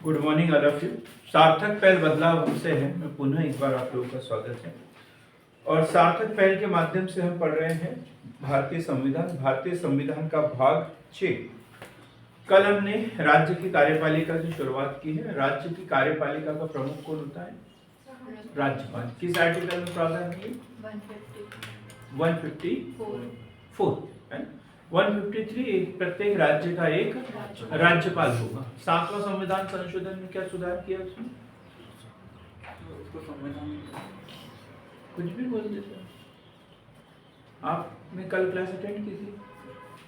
Good morning all of you. सार्थक पहल बदलाव हमसे है, मैं पुनः एक बार आप लोगों का स्वागत है। और सार्थक पहल के माध्यम से हम पढ़ रहे हैं भारतीय संविधान का भाग 6। कल हमने राज्य की कार्यपालिका की शुरुआत की है। राज्य की कार्यपालिका का प्रमुख कौन होता है? राज्यपाल। किस आर्टिकल में प्रावधान है? 154 है। 153 प्रत्येक राज्य का एक राज्यपाल होगा। 7वां संविधान संशोधन में क्या सुधार किया उसमें? कुछ भी बोल देते। आपने कल क्लास अटेंड की थी?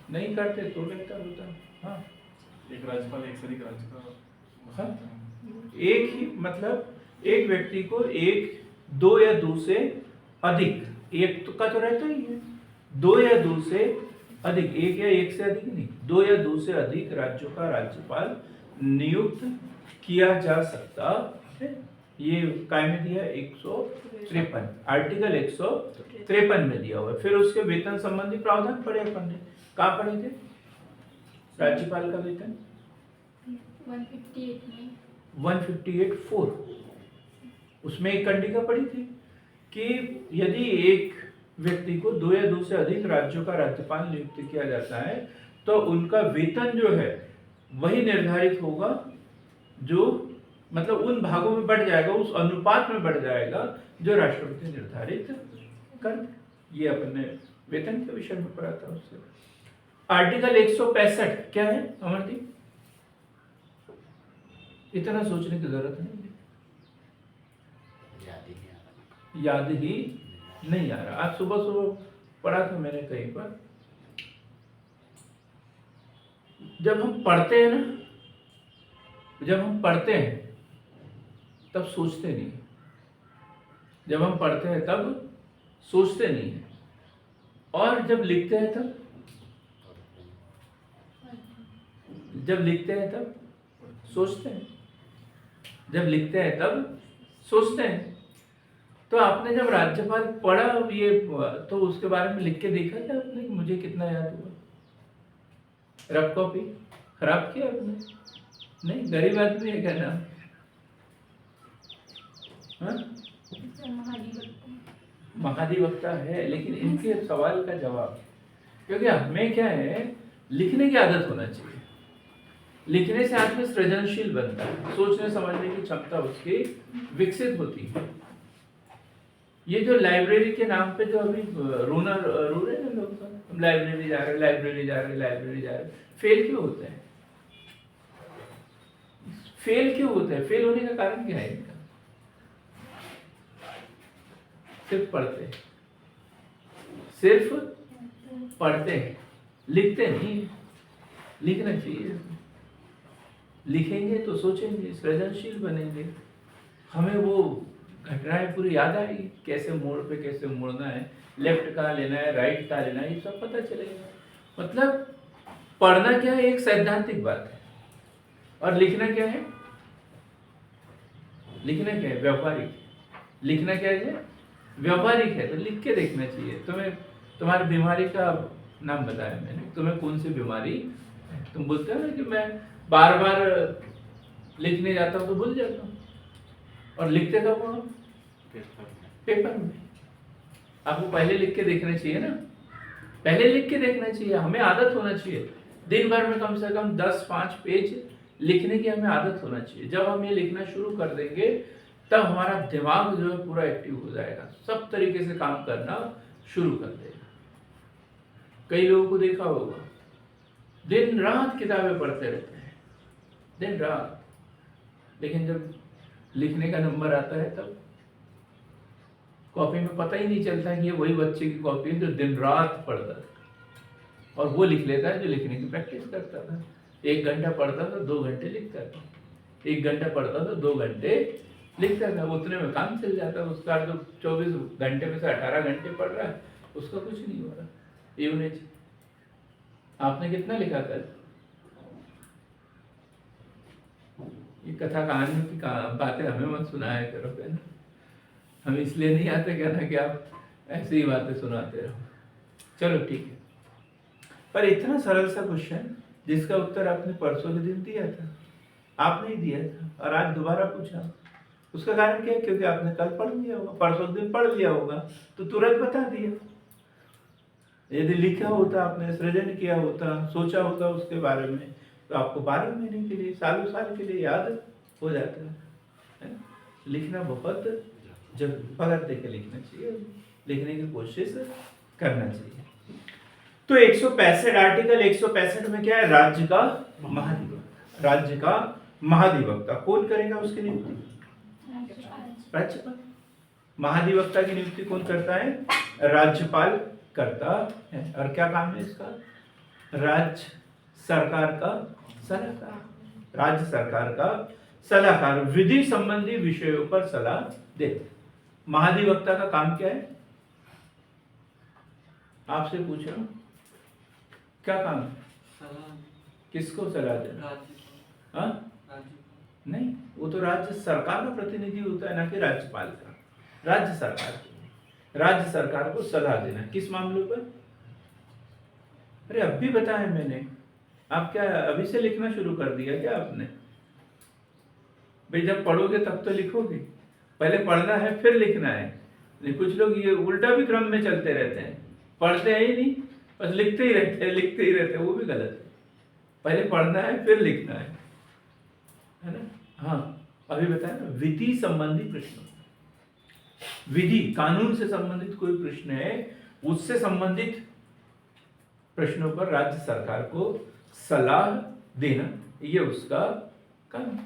नहीं करते तो बेहतर होता। हाँ, एक राज्यपाल एक से अधिक राज्य का। हाँ, एक ही मतलब एक व्यक्ति को एक, दो या दो से अधिक, एक तो का तो रहता ही है, दो या दो से अधिक, एक या एक से अधिक नहीं, दो या दो से अधिक राज्यों का राज्यपाल नियुक्त किया जा सकता है। ये काय में दिया? 153, आर्टिकल 153 में दिया हुआ है। फिर उसके वेतन संबंधी प्रावधान पढ़े अपन ने। कहाँ पढ़े थे? राज्यपाल का वेतन 158(4). उसमें एक कंडिका पड़ी थी कि यदि एक व्यक्ति को दो या दो से अधिक राज्यों का राज्यपाल नियुक्त किया जाता है तो उनका वेतन जो है वही निर्धारित होगा, जो मतलब उन भागों में बढ़ जाएगा, उस अनुपात में बढ़ जाएगा जो राष्ट्रपति निर्धारित कर। ये अपन ने वेतन के विषय में पढ़ा था उससे। आर्टिकल 165 क्या है अमरदीप? इतना सोचने की जरूरत नहीं, याद ही नहीं आ रहा। आज सुबह सुबह पढ़ा था मैंने कहीं पर। जब हम पढ़ते हैं ना, जब हम पढ़ते हैं तब सोचते नहीं, जब हम पढ़ते हैं तब सोचते नहीं है, और जब लिखते हैं तब, जब लिखते हैं तब सोचते हैं, जब लिखते हैं तब सोचते हैं। तो आपने जब राज्यपाल पढ़ा ये तो उसके बारे में लिख के देखा था आपने कि मुझे कितना याद हुआ? रफ कॉपी खराब किया आपने? नहीं, गरीब आदमी है क्या नाम? महाधिवक्ता है, लेकिन इनके सवाल का जवाब, क्योंकि हमें क्या है, लिखने की आदत होना चाहिए। लिखने से आदमी सृजनशील बनता है, सोचने समझने की क्षमता उसकी विकसित होती है। ये जो लाइब्रेरी के नाम पे जो अभी रो रहे हैं लोग, हम लाइब्रेरी जा रहे हैं, लाइब्रेरी जा रहे हैं, लाइब्रेरी जा रहे हैं, फेल क्यों होते हैं? फेल क्यों होते हैं? फेल होने का कारण क्या है इनका? सिर्फ पढ़ते हैं, सिर्फ पढ़ते हैं, लिखते नहीं। लिखना चाहिए, लिखेंगे तो सोचेंगे, सृजनशील बनेंगे। हमें वो घटनाएं पूरी याद आएगी, कैसे मोड़ पे कैसे मुड़ना है, लेफ्ट कहाँ लेना है, राइट कहाँ लेना है, ये सब पता चलेगा। मतलब पढ़ना क्या है, एक सैद्धांतिक बात है, और लिखना क्या है? लिखना क्या है? व्यावहारिक। लिखना क्या है? व्यावहारिक है। तो लिख के देखना चाहिए। तुम्हें तुम्हारी बीमारी का नाम बताया मैंने, तुम्हें कौन सी बीमारी है? तुम बोलते हो ना कि मैं बार बार लिखने जाता हूँ तो भूल जाता हूँ, और लिखते कब हो? पेपर में। आपको पहले लिख के देखना चाहिए ना, पहले लिख के देखना चाहिए। हमें आदत होना चाहिए दिन भर में कम से कम 10-5 पेज लिखने की, हमें आदत होना चाहिए। जब हम ये लिखना शुरू कर देंगे तब हमारा दिमाग जो है पूरा एक्टिव हो जाएगा, सब तरीके से काम करना शुरू कर देगा। कई लोगों को देखा होगा दिन रात किताबें पढ़ते रहते हैं, दिन रात, लेकिन जब लिखने का नंबर आता है तब कॉपी में पता ही नहीं चलता है कि ये वही बच्चे की कॉपी है जो दिन रात पढ़ता था, और वो लिख लेता है जो लिखने की प्रैक्टिस करता था। 1 घंटा पढ़ता था, 2 घंटे लिखता था, 1 घंटा पढ़ता था, 2 घंटे लिखता था। उतने में काम चल जाता है उसका। जो 24 घंटे में से 18 घंटे पढ़ रहा है, उसका कुछ नहीं हो रहा। यूनिट आपने कितना लिखा था? ये कथा कहानियों की बातें हमें मत सुनाया करो, है ना। हम इसलिए नहीं आते क्या ना कि आप ऐसी ही बातें सुनाते रहो। चलो ठीक है, पर इतना सरल सा क्वेश्चन जिसका उत्तर आपने परसों के दिन दिया था, आप नहीं दिया था और आज दोबारा पूछा। उसका कारण क्या है? क्योंकि आपने कल पढ़ लिया होगा, परसों दिन पढ़ लिया होगा, तो तुरंत बता दिया। यदि लिखा होता, आपने सृजन किया होता, सोचा होता उसके बारे में, तो आपको 12 महीने के लिए, सालों साल के लिए याद हो जाता है ना? लिखना बहुत जरूरी, पकड़ दे के लिखना चाहिए, लिखने की कोशिश करना चाहिए। तो 165 आर्टिकल 165 में क्या है? राज्य का महाधिवक्ता। राज्य का महाधिवक्ता कौन करेगा उसकी नियुक्ति? राज्यपाल। महाधिवक्ता की नियुक्ति कौन करता है? राज्यपाल करता है। और क्या काम है इसका? राज्य सरकार का सलाहकार। राज्य सरकार का सलाहकार, विधि संबंधी विषयों पर सलाह देते। महाधिवक्ता का काम क्या है? आपसे पूछ रहा हूं, क्या काम है? किसको सलाह देना? हाँ? नहीं, वो तो राज्य सरकार का प्रतिनिधि होता है, ना कि राज्यपाल का। राज्य सरकार को सलाह देना किस मामलों पर? अरे अब भी बताया मैंने, आप क्या अभी से लिखना शुरू कर दिया क्या आपने? भाई जब पढ़ोगे तब तो लिखोगे, पहले पढ़ना है फिर लिखना है। नहीं, कुछ लोग ये उल्टा भी क्रम में चलते रहते हैं, पढ़ते हैं ही नहीं, बस लिखते ही रहते हैं, वो भी गलत है। पहले पढ़ना है फिर लिखना है ना? हाँ, अभी बताया ना, विधि संबंधी प्रश्न, विधि कानून से संबंधित कोई प्रश्न है, उससे संबंधित प्रश्नों पर राज्य सरकार को सलाह देना, ये उसका काम।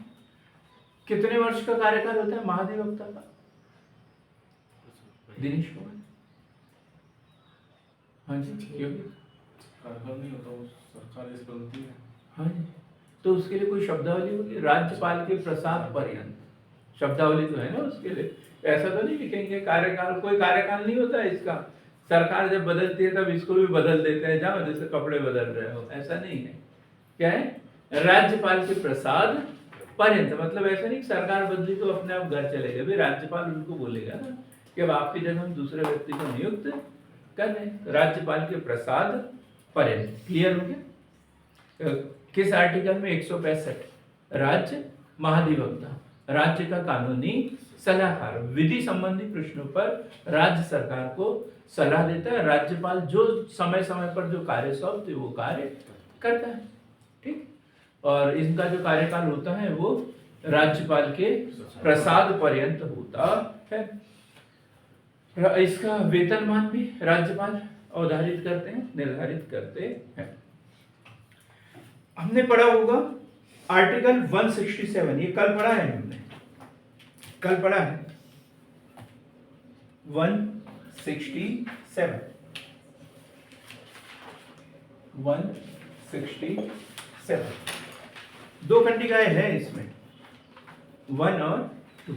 कितने वर्ष का कार्यकाल होता है महाधिवक्ता का? दिनेश कुमार। हाँ जी, क्यों? कार्यकाल नहीं होता, वो सरकार इस बनती है। हाँ जी, तो उसके लिए कोई शब्दावली होगी? राज्यपाल के प्रसाद पर्यंत, शब्दावली तो है ना उसके लिए। ऐसा तो नहीं लिखेंगे कार्यकाल, कोई कार्यकाल नहीं होता है इसका। सरकार जब बदलती है तब इसको भी बदल देते हैं, जाओ जैसे कपड़े बदल रहे हो, ऐसा नहीं है। क्या है? राज्यपाल के प्रसाद पर्यंत, मतलब ऐसा नहीं सरकार बदली तो अपने आप घर चले गए, राज्यपाल उनको बोलेगा ना कि अब आपकी जगह हम दूसरे व्यक्ति को नियुक्त कर रहे। राज्यपाल के प्रसाद पर्यंत। क्लियर हो गया? किस आर्टिकल में? 165। राज्य महाधिवक्ता, राज्य का कानूनी सलाहकार, विधि संबंधी प्रश्नों पर राज्य सरकार को सलाह देता है। राज्यपाल जो समय समय पर जो कार्य सौंपते वो कार्य करता है। ठीक, और इनका जो कार्यकाल होता है वो राज्यपाल के प्रसाद पर्यंत होता है। इसका वेतनमान भी राज्यपाल अवधारित करते हैं, निर्धारित करते हैं। हमने पढ़ा होगा आर्टिकल 167, ये कल पढ़ा है हमने, कल पढ़ा है 167। 167 दो खंडिकाएं हैं इसमें, 1 और 2।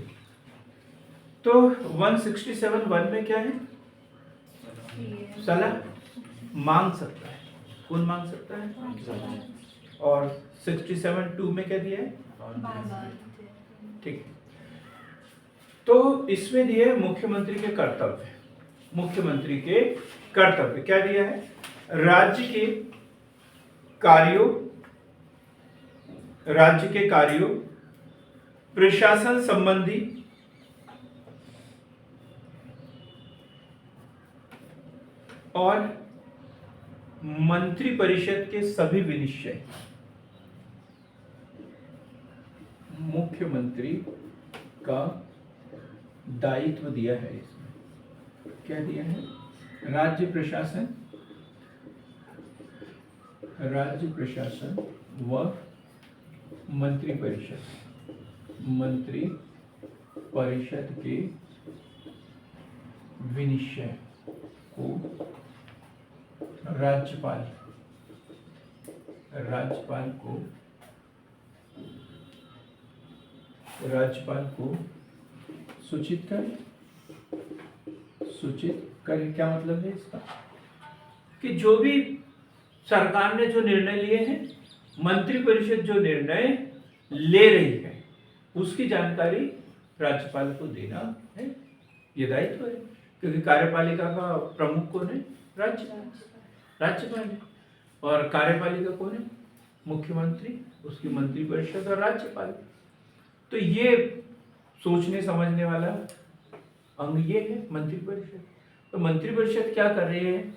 तो 167(1) में क्या है? सलाह मांग सकता है। कौन मांग सकता है? और 67(2) में क्या दिया है? ठीक, तो इसमें दिए मुख्यमंत्री के कर्तव्य। मुख्यमंत्री के कर्तव्य क्या दिया है? राज्य के कार्यों, प्रशासन संबंधी और मंत्री परिषद के सभी विनिश्चय मुख्यमंत्री का दायित्व दिया है। इसमें क्या दिया है? राज्य प्रशासन व मंत्री परिषद के विनिश्चय को राज्यपाल को सूचित करे। क्या मतलब है इसका? कि जो भी सरकार ने जो निर्णय लिए हैं, मंत्री परिषद जो निर्णय ले रही है, उसकी जानकारी राज्यपाल को देना है, ये दायित्व है। क्योंकि कार्यपालिका का प्रमुख कौन है? राज्यपाल है। और कार्यपालिका कौन है? मुख्यमंत्री, उसकी मंत्रिपरिषद और राज्यपाल। तो ये सोचने समझने वाला अंग ये है मंत्रिपरिषद। तो मंत्रिपरिषद क्या कर रही है,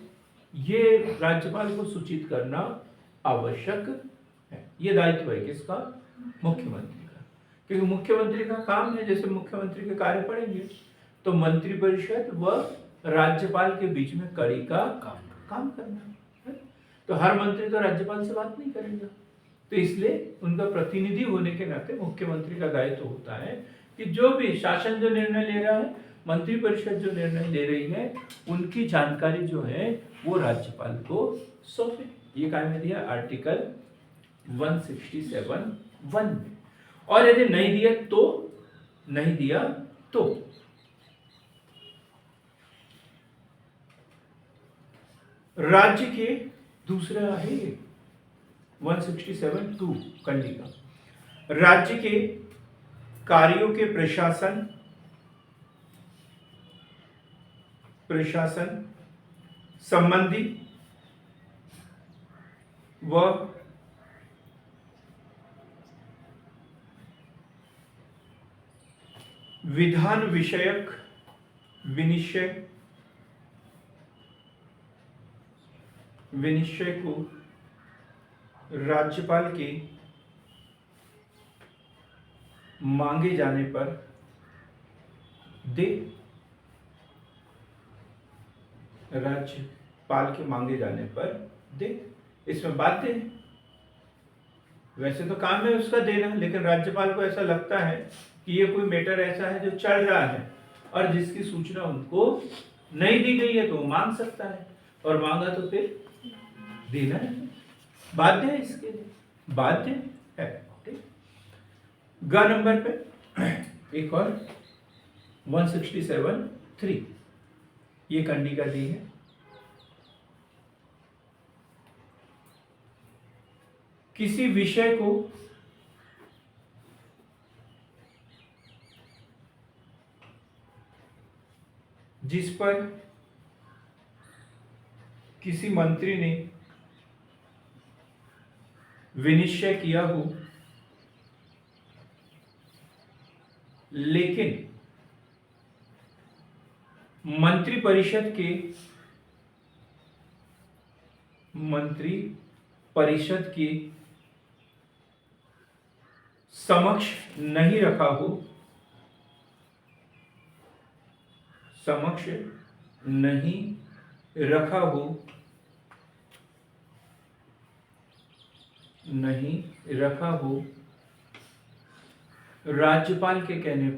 ये राज्यपाल को सूचित करना आवश्यक है। ये दायित्व है किसका, मुख्यमंत्री का, क्योंकि मुख्यमंत्री का काम है, जैसे मुख्यमंत्री के कार्य पढ़ेंगे तो मंत्रिपरिषद व राज्यपाल के बीच में कड़ी का काम करना है। तो हर मंत्री तो राज्यपाल से बात नहीं करेगा, तो इसलिए उनका प्रतिनिधि होने के नाते मुख्यमंत्री का दायित्व होता है कि जो भी शासन जो निर्णय ले रहा है, मंत्रिपरिषद जो निर्णय ले रही है, उनकी जानकारी जो है वो राज्यपाल को सौंपे। ये काय में दिया आर्टिकल 167(1) में। और यदि नहीं दिया तो, नहीं दिया तो राज्य के दूसरा है 167(2) कंडिका, राज्य के कार्यों के प्रशासन संबंधी व विधान विषयक विनिश्चय को राज्यपाल के मांगे जाने पर दे। राज्यपाल के मांगे जाने पर दे, इसमें बाध्य है। वैसे तो काम है उसका देना, लेकिन राज्यपाल को ऐसा लगता है कि ये कोई मैटर ऐसा है जो चल रहा है और जिसकी सूचना उनको नहीं दी गई है, तो वो मांग सकता है, और मांगा तो फिर देना है, बाध्य है, इसके लिए बाध्य है। ग नंबर पे एक और 167(3) ये कंडिका दी है। किसी विषय को जिस पर किसी मंत्री ने विनिश्चय किया हो, लेकिन मंत्रिपरिषद के समक्ष नहीं रखा हो, राज्यपाल के कहने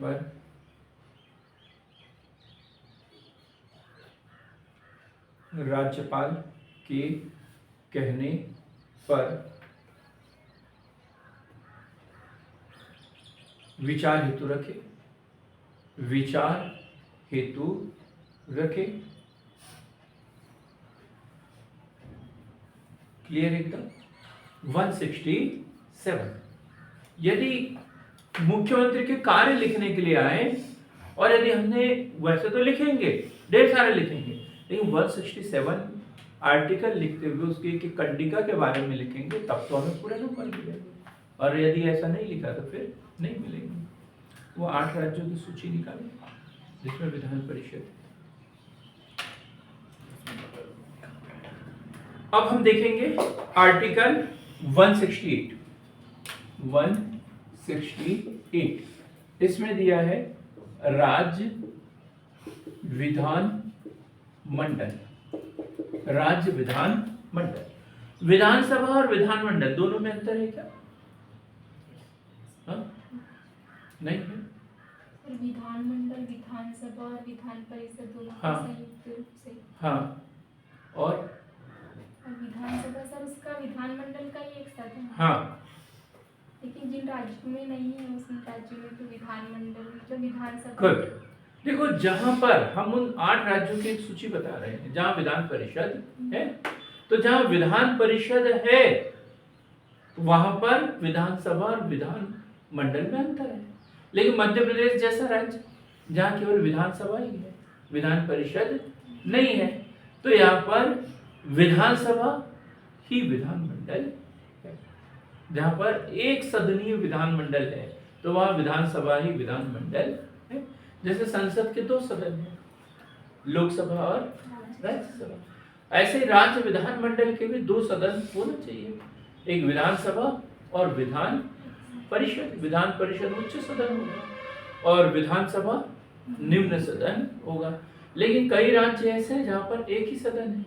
पर विचार हेतु रखे। क्लियर एकदम। 167, यदि मुख्यमंत्री के कार्य लिखने के लिए आए, और यदि हमने, वैसे तो लिखेंगे, ढेर सारे लिखेंगे, लेकिन 167 आर्टिकल लिखते हुए उसकी एक कंडिका के बारे में लिखेंगे, तब तो हमें पूरे नंबर मिलेंगे, और यदि ऐसा नहीं लिखा तो फिर नहीं मिलेंगे। वो 8 राज्यों की सूची निकालें जिसमें विधान परिषद। अब हम देखेंगे आर्टिकल 168। इसमें दिया है राज्य विधान मंडल। विधानसभा और विधानमंडल दोनों में अंतर है क्या? नहीं है। विधानमंडल, विधानसभा और विधान परिषद दोनों संयुक्त रूप से। हाँ, और विधानसभा सर उसका विधानमंडल का ही एक साथ है। हाँ, लेकिन जिन राज्यों में नहीं है उस राज्यों में तो विधानमंडल मतलब विधानसभा। गुड। देखो, जहां पर हम उन 8 राज्यों की एक सूची बता रहे हैं जहां विधान परिषद है, तो जहां विधान परिषद है वहां पर विधानसभा और विधान मंडल में अंतर है। लेकिन मध्य प्रदेश जैसा राज्य जहां केवल विधानसभा ही है, विधान परिषद नहीं है, तो यहाँ पर विधानसभा ही विधानमंडल है। जहां पर एक सदनीय विधानमंडल है तो वहां विधानसभा ही विधानमंडल है। जैसे संसद के दो सदन हैं, लोकसभा और राज्यसभा, ऐसे राज्य विधानमंडल के भी दो सदन होना चाहिए, एक विधानसभा और विधान परिषद। विधान परिषद उच्च सदन होगा और विधानसभा निम्न सदन होगा। लेकिन कई राज्य ऐसे हैं जहां पर एक ही सदन है,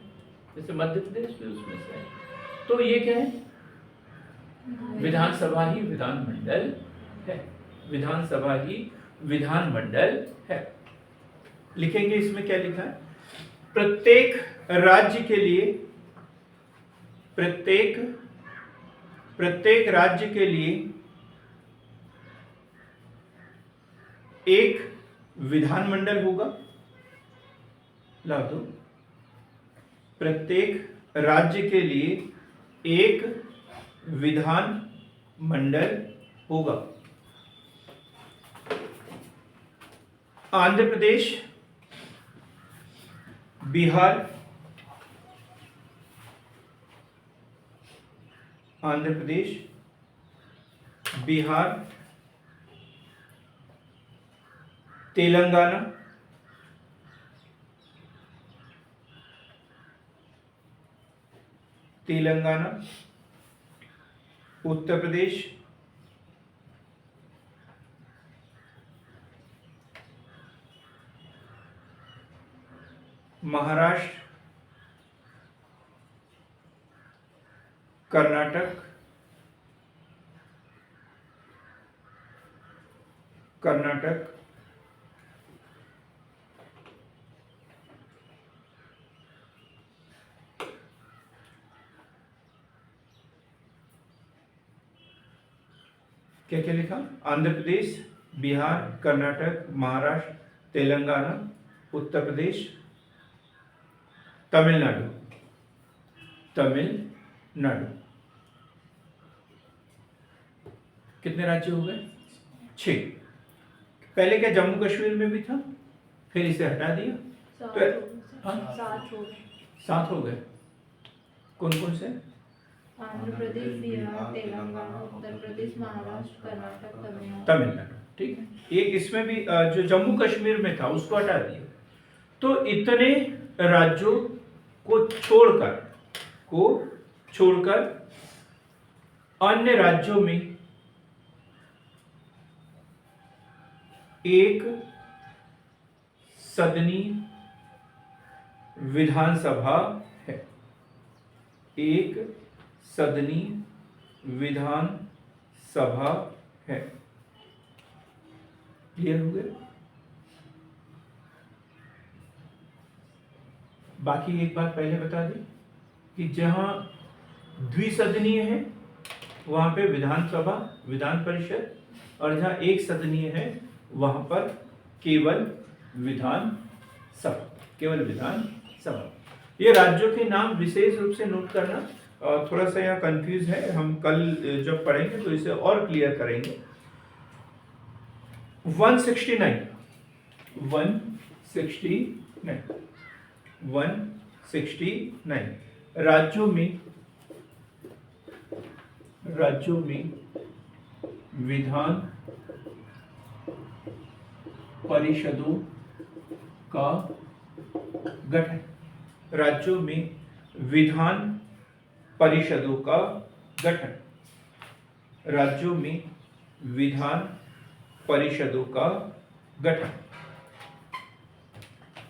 जैसे मध्य प्रदेश भी उसमें से है। तो ये क्या है, विधानसभा ही विधानमंडल है, विधानसभा ही विधानमंडल है। लिखेंगे इसमें क्या लिखा है, प्रत्येक राज्य के लिए, प्रत्येक राज्य के लिए एक विधानमंडल होगा। ला दो, प्रत्येक राज्य के लिए एक विधान मंडल होगा। आंध्र प्रदेश, बिहार, आंध्र प्रदेश, बिहार, तेलंगाना, तेलंगाना, उत्तर प्रदेश, महाराष्ट्र, कर्नाटक, कर्नाटक, क्या क्या लिखा, आंध्र प्रदेश, बिहार, कर्नाटक, महाराष्ट्र, तेलंगाना, उत्तर प्रदेश, तमिलनाडु, तमिलनाडु। कितने राज्य हो गए, 6। पहले क्या जम्मू कश्मीर में भी था, फिर इसे हटा दिया तो हाँ? 7 हो गए। कौन कौन से, आंध्र प्रदेश, बिहार, तेलंगाना, उत्तर प्रदेश, महाराष्ट्र, कर्नाटक, तमिलनाडु। ठीक है, एक इसमें भी जो जम्मू कश्मीर में था उसको हटा दिया। तो इतने राज्यों को छोड़कर अन्य राज्यों में एक सदनीय विधानसभा है, एक सदनीय विधानसभा है। क्लियर हो गया। बाकी एक बात पहले बता दें कि जहां द्विसदनीय है वहां पे विधानसभा, विधान परिषद, और जहां एक सदनीय है वहां पर केवल विधान सभा। ये राज्यों के नाम विशेष रूप से नोट करना, थोड़ा सा यहाँ कंफ्यूज है, हम कल जब पढ़ेंगे तो इसे और क्लियर करेंगे। 169 राज्यों में विधान परिषदों का गठन, राज्यों में विधान परिषदों का गठन, राज्यों में विधान परिषदों का गठन।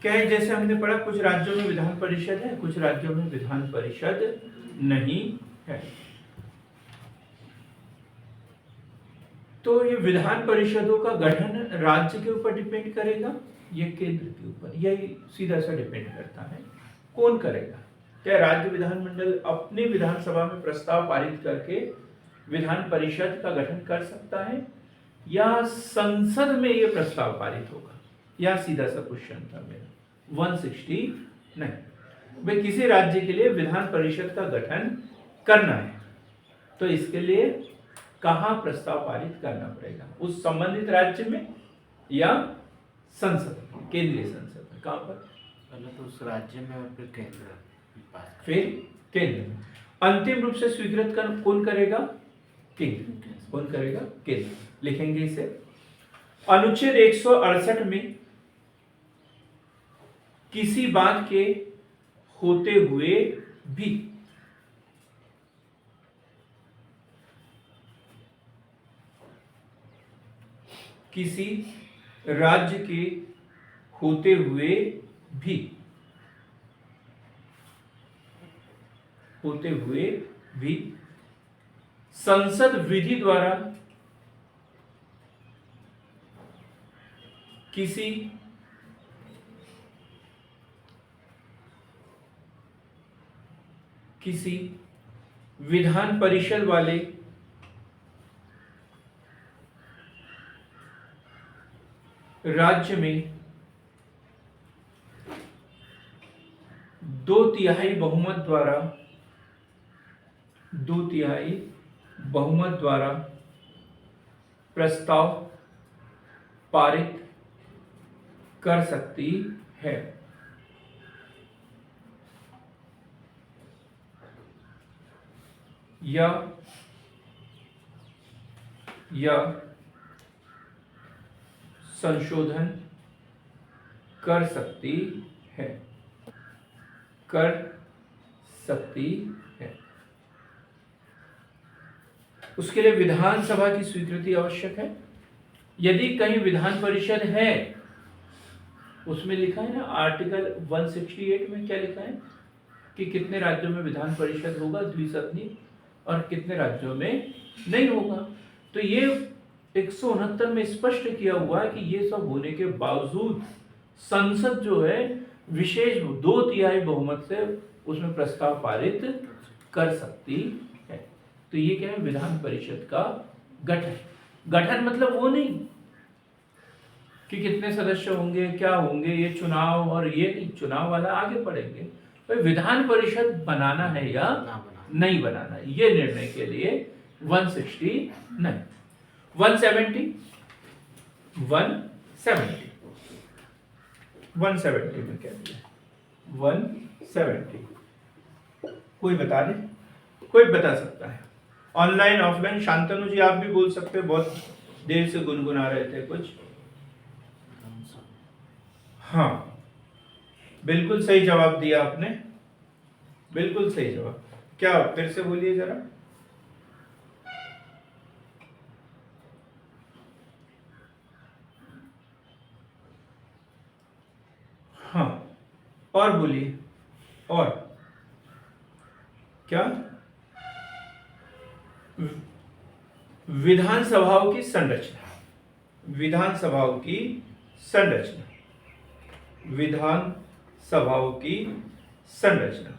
क्या है, जैसे हमने पढ़ा कुछ राज्यों में विधान परिषद है, कुछ राज्यों में विधान परिषद नहीं है। तो ये विधान परिषदों का गठन राज्य के ऊपर डिपेंड करेगा या केंद्र के ऊपर, यही सीधा सा डिपेंड करता है कौन करेगा। क्या राज्य विधानमंडल अपनी विधानसभा में प्रस्ताव पारित करके विधान परिषद का गठन कर सकता है या संसद में ये प्रस्ताव पारित होगा, या सीधा सा क्वेश्चन था मेरा। 169 भाई किसी राज्य के लिए विधान परिषद का गठन करना है तो इसके लिए कहाँ प्रस्ताव पारित करना पड़ेगा, उस संबंधित राज्य में या संसद, केंद्रीय संसद में। कहाँ पर, पहले तो उस राज्य में और फिर केंद्र में, फिर केंद्र में। अंतिम रूप से स्वीकृत कौन करेगा, किंग। कौन करेगा? किंग। लिखेंगे इसे। अनुच्छेद 168 में किसी बात के होते हुए भी किसी राज्य के होते हुए भी संसद विधि द्वारा किसी विधान परिषद वाले राज्य में 2/3 बहुमत द्वारा प्रस्ताव पारित कर सकती है। या संशोधन कर सकती है। उसके लिए विधानसभा की स्वीकृति आवश्यक है। यदि कहीं विधान परिषद है, उसमें लिखा है ना आर्टिकल 168 में क्या लिखा है कि कितने राज्यों में विधान परिषद होगा द्विसदनी और कितने राज्यों में नहीं होगा। तो ये 169 में स्पष्ट किया हुआ है कि ये सब होने के बावजूद संसद जो है विशेष 2/3 बहुमत से उसमें प्रस्ताव पारित कर सकती है। तो ये क्या है? विधान परिषद का गठन। गठन मतलब वो नहीं कि कितने सदस्य होंगे, क्या होंगे, ये चुनाव और ये नहीं, चुनाव वाला आगे पढ़ेंगे। तो विधान परिषद बनाना है या नहीं बनाना, ये निर्णय के लिए 160 नहीं 170 में क्या दिया? 170 कोई बता दे? कोई बता सकता है? Online offline? शांतनु जी आप भी बोल सकते हो, बहुत देर से गुनगुना रहे थे कुछ। हाँ बिल्कुल सही जवाब दिया आपने, बिल्कुल सही जवाब। क्या फिर से बोलिए जरा। हाँ और बोलिए। और क्या? विधानसभाओं की संरचना। विधानसभाओं की संरचना। विधानसभाओं की संरचना।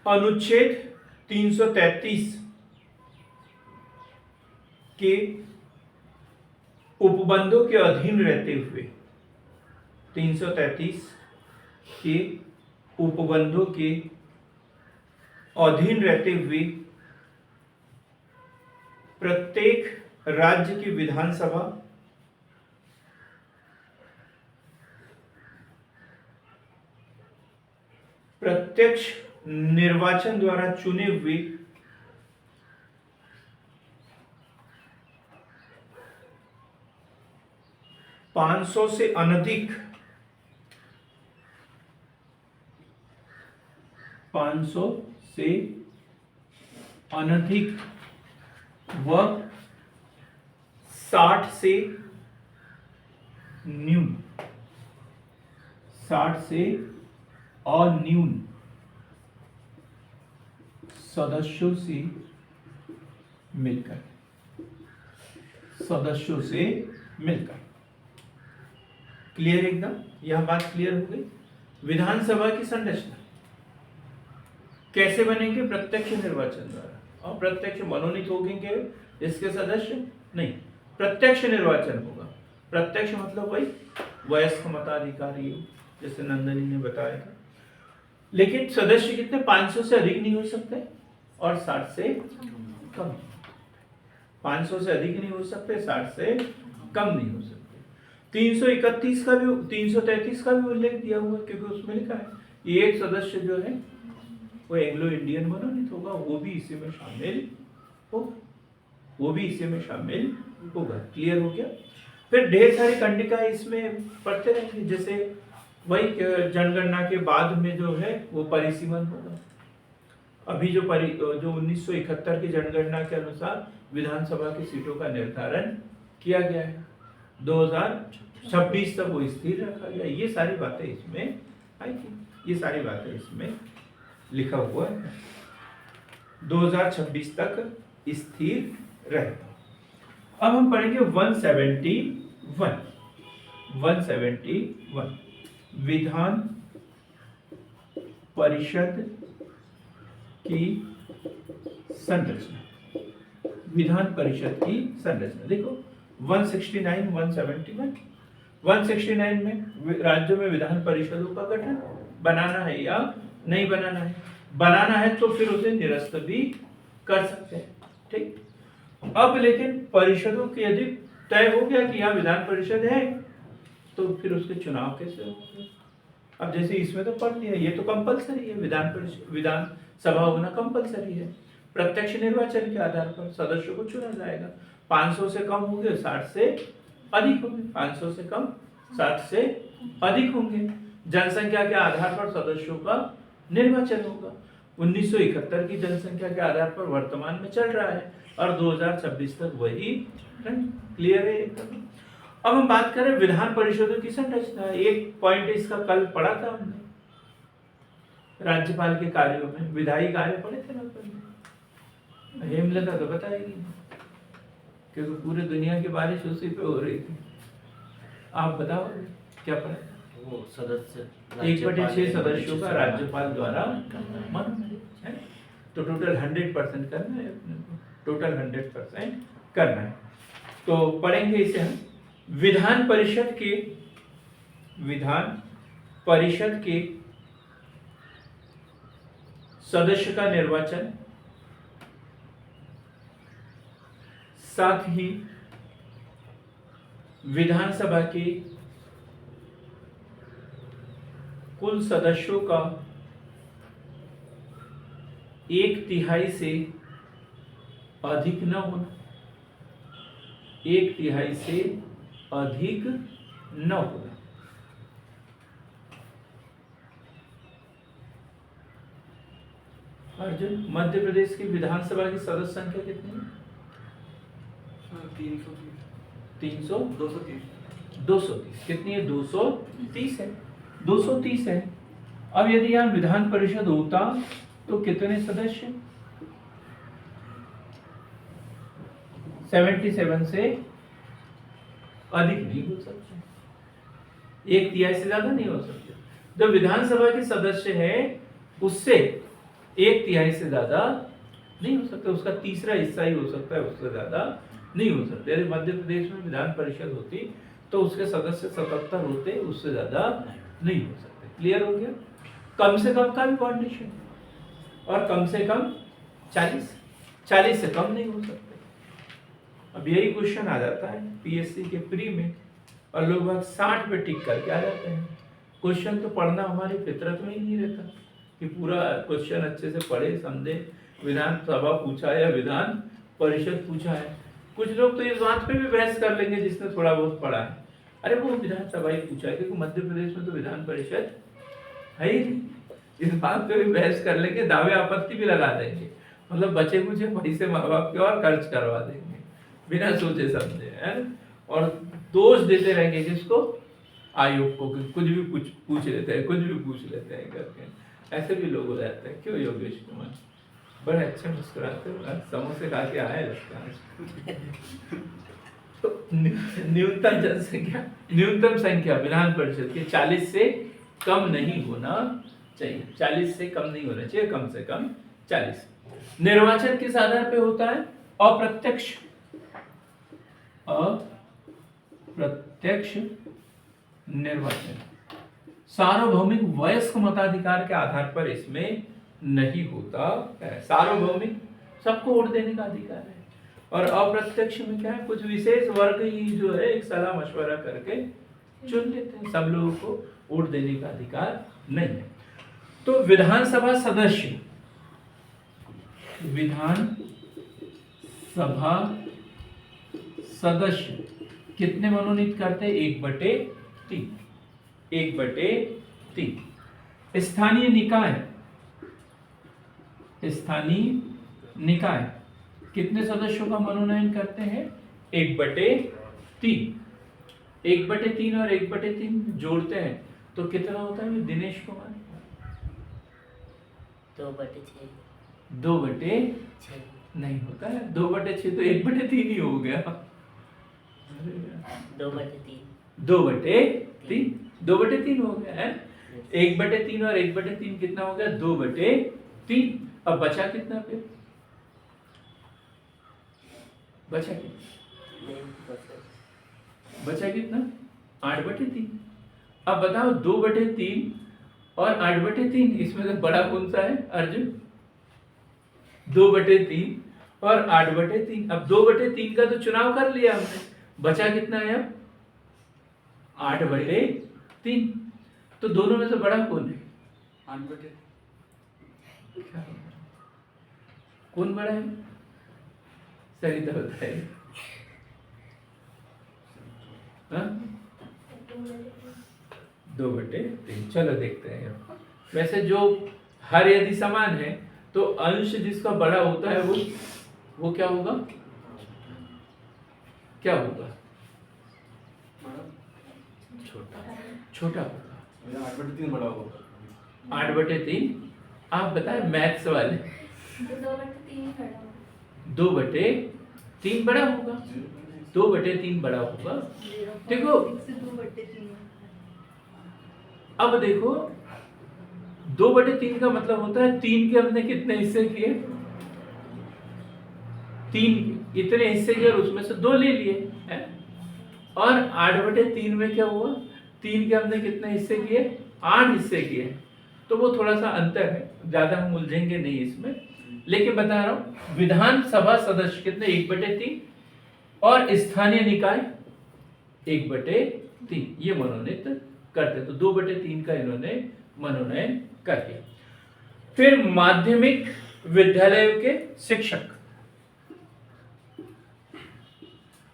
अनुच्छेद 333 के उपबंधों के अधीन रहते हुए 333 के उपबंधों के अधीन रहते हुए प्रत्येक राज्य की विधानसभा प्रत्यक्ष निर्वाचन द्वारा चुने हुए पाँच सौ से अनधिक 500 से अनधिक व 60 से न्यून 60 से अन्यून सदस्यों से मिलकर क्लियर? एकदम यह बात क्लियर हो गई। विधानसभा की संरचना कैसे बनेंगे? प्रत्यक्ष निर्वाचन द्वारा। और प्रत्यक्ष मनोनीत होंगे इसके सदस्य नहीं, प्रत्यक्ष निर्वाचन होगा। प्रत्यक्ष मतलब वही वयस्क मताधिकारी हो, जैसे नंदनी ने बताया था। लेकिन सदस्य कितने? 500 से अधिक नहीं हो सकते और 60 से कम। 500 से अधिक नहीं हो सकते, 60 से कम नहीं हो सकते। 331 का भी 333 का भी उल्लेख दिया हुआ, क्योंकि उसमें लिखा है ये एक सदस्य जो है वो एंग्लो इंडियन मनोनीत होगा, वो भी इसी में शामिल होगा, वो भी इसी में शामिल होगा। क्लियर हो गया? फिर ढेर सारी कंडिका इसमें पढ़ते रहेंगे, जैसे वही जनगणना के बाद में जो है वो परिसीमन होगा। अभी जो 1971 की जनगणना के अनुसार विधानसभा की सीटों का निर्धारण किया गया है, 2026 तक वो स्थिर रखा गया। ये सारी बातें इसमें आई थी, ये सारी बातें इसमें लिखा हुआ है, 2026 तक स्थिर रहेगा। अब हम पढ़ेंगे 171 विधान परिषद की संरचना। विधान परिषद की संरचना देखो 169 169 में राज्यों में विधान परिषदों का गठन बनाना है या नहीं बनाना है। बनाना है तो फिर उसे निरस्त भी कर सकते हैं, ठीक। अब लेकिन परिषदों की यदि तय हो गया कि यहाँ विधान परिषद है तो फिर उसके चुनाव कैसे होंगे। अब जैसे इसमें तो पढ़ लिया, ये तो कंपलसरी है, विधान सभा होना कंपलसरी है। प्रत्यक्ष निर्वाचन के आधार पर सदस्यों को चुना जाएगा। 500 से कम होंगे, 60 से अधिक होंगे, 500 से कम 60 से अधिक होंगे। जनसंख्या के आधार पर सदस्यों का निर्वाचन होगा। 1971 की जनसंख्या के आधार पर वर्तमान में चल रहा है और 2026 तक वही क्लियर है। अब हम बात करें विधान परिषदों की संरचना। एक पॉइंट इसका कल पढ़ा था हमने राज्यपाल के कार्यों में, विधायी कार्य पढ़े थे ना। हेमलता तो बताएगी क्योंकि पूरी दुनिया की बारिश उसी पे हो रही थी। आप बताओ क्या पढ़ा? वो सदस्य 1/6 सदस्यों का राज्यपाल द्वारा मनोनीत है, तो टोटल 100% करना है अपने को, टोटल 100% करना है। तो पढ़ेंगे इसे हम। विधान परिषद के सदस्य का निर्वाचन, साथ ही विधानसभा के कुल सदस्यों का 1/3 से अधिक न होना, 1/3 से अधिक न होना। अर्जुन, मध्य प्रदेश की विधानसभा की सदस्य संख्या कितनी है? 230 कितनी है? 230 है, 230 है। अब यदि यहाँ विधान परिषद होता तो कितने सदस्य? 77 से अधिक नहीं हो सकते, 1/3 से ज्यादा नहीं हो सकते। जो विधानसभा के सदस्य है उससे 1/3 से ज्यादा नहीं हो सकता, उसका तीसरा हिस्सा ही हो सकता है, उससे ज्यादा नहीं हो सकते। यदि मध्य प्रदेश में विधान परिषद होती तो उसके सदस्य 77 होते, उससे ज्यादा नहीं हो सकते। क्लियर हो गया? कम से कम का भी कंडीशन और कम से कम 40 से कम नहीं हो सकते। अब यही क्वेश्चन आ जाता है पीएससी के प्री में और लोग बाग 60 पे टिक करके आ जाते हैं। क्वेश्चन तो पढ़ना हमारी फितरत में ही नहीं रहता कि पूरा क्वेश्चन अच्छे से पढ़े समझे। विधानसभा पूछा है या विधान परिषद पूछा है। कुछ लोग तो इस बात पे भी बहस कर लेंगे जिसने थोड़ा बहुत पढ़ा है, अरे वो विधानसभा ही पूछा है, क्योंकि मध्य प्रदेश में तो विधान परिषद है ही नहीं। इस बात पे भी बहस कर लेंगे, दावे आपत्ति भी लगा देंगे, मतलब बचे कुछ पैसे माँ बाप के और खर्च करवा देंगे बिना सोचे समझे, है। और दोष देते रहेंगे किसको? आयोग को, कुछ भी पूछ लेते हैं, कुछ भी पूछ लेते हैं करके। ऐसे भी लोग हो जाते हैं। क्यों योगेश कुमार बड़े अच्छे मुस्कुराते हो, समोसे खा के आए लगता है। तो न्यूनतम संख्या विधान परिषद की 40 से कम नहीं होना चाहिए, 40 से कम नहीं होना चाहिए, कम से कम 40। निर्वाचन किस आधार पे होता है? अप्रत्यक्ष निर्वाचन। सार्वभौमिक वयस्क मताधिकार के आधार पर इसमें नहीं होता है। सार्वभौमिक सबको वोट देने का अधिकार है और अप्रत्यक्ष में क्या है? कुछ विशेष वर्ग ही जो है एक सलाह मशवरा करके चुन लेते हैं, सब लोगों को वोट देने का अधिकार नहीं है। तो विधानसभा सदस्य विधान सभा सदस्य कितने मनोनीत करते हैं? 1/3। 1/3। स्थानीय निकाय, स्थानीय निकाय कितने सदस्यों का मनोनयन करते हैं? 1/3। 1/3 और 1/3 जोड़ते हैं तो कितना होता है दिनेश कुमार? 2/6। 2/6 नहीं होता है, 2/6 तो 1/3 ही हो गया। 2/3। 2/3 2/3 हो गया है। 1/3 और 1/3 कितना हो गया? 2/3। अब बचा कितना फिर? बचा कितना? बचा कितना? 8/3। अब बताओ 2/3 और 8/3 इसमें से बड़ा कौन सा है अर्जुन? 2/3 और 8/3। अब 2/3 का तो चुनाव कर लिया हमने, बचा कितना है अब? 8/3। तो दोनों में से बड़ा कौन है? 8/3। कौन बड़ा है? सही तो होता है। हाँ? 2/3। चलो देखते हैं। वैसे जो हर यदि समान है तो अंश जिसका बड़ा होता है वो क्या होगा? क्या होगा? छोटा होगा। 8/3 बड़ा होगा। 8/3। आप बताएं मैथ्स वाले। 2/3 खड़ा हो। 2/3 बड़ा होगा। 2/3 बड़ा होगा। देखो 2/3 अब देखो 2/3 का मतलब होता है 3 के हमने कितने हिस्से किए? 3 इतने हिस्से किए और उसमें से 2 ले लिए हैं। और 8/3 में क्या हुआ? 3 के हमने कितने हिस्से किए? 8 हिस्से किए। तो वो थोड़ा सा अंतर है, ज्यादा हम उलझेंगे नहीं इसमें, लेकिन बता रहा हूं विधानसभा सदस्य कितने? 1/3 और स्थानीय निकाय 1/3 ये मनोनीत करते। तो 2/3 का इन्होंने मनोनयन कर दिया। फिर माध्यमिक विद्यालयों के शिक्षक,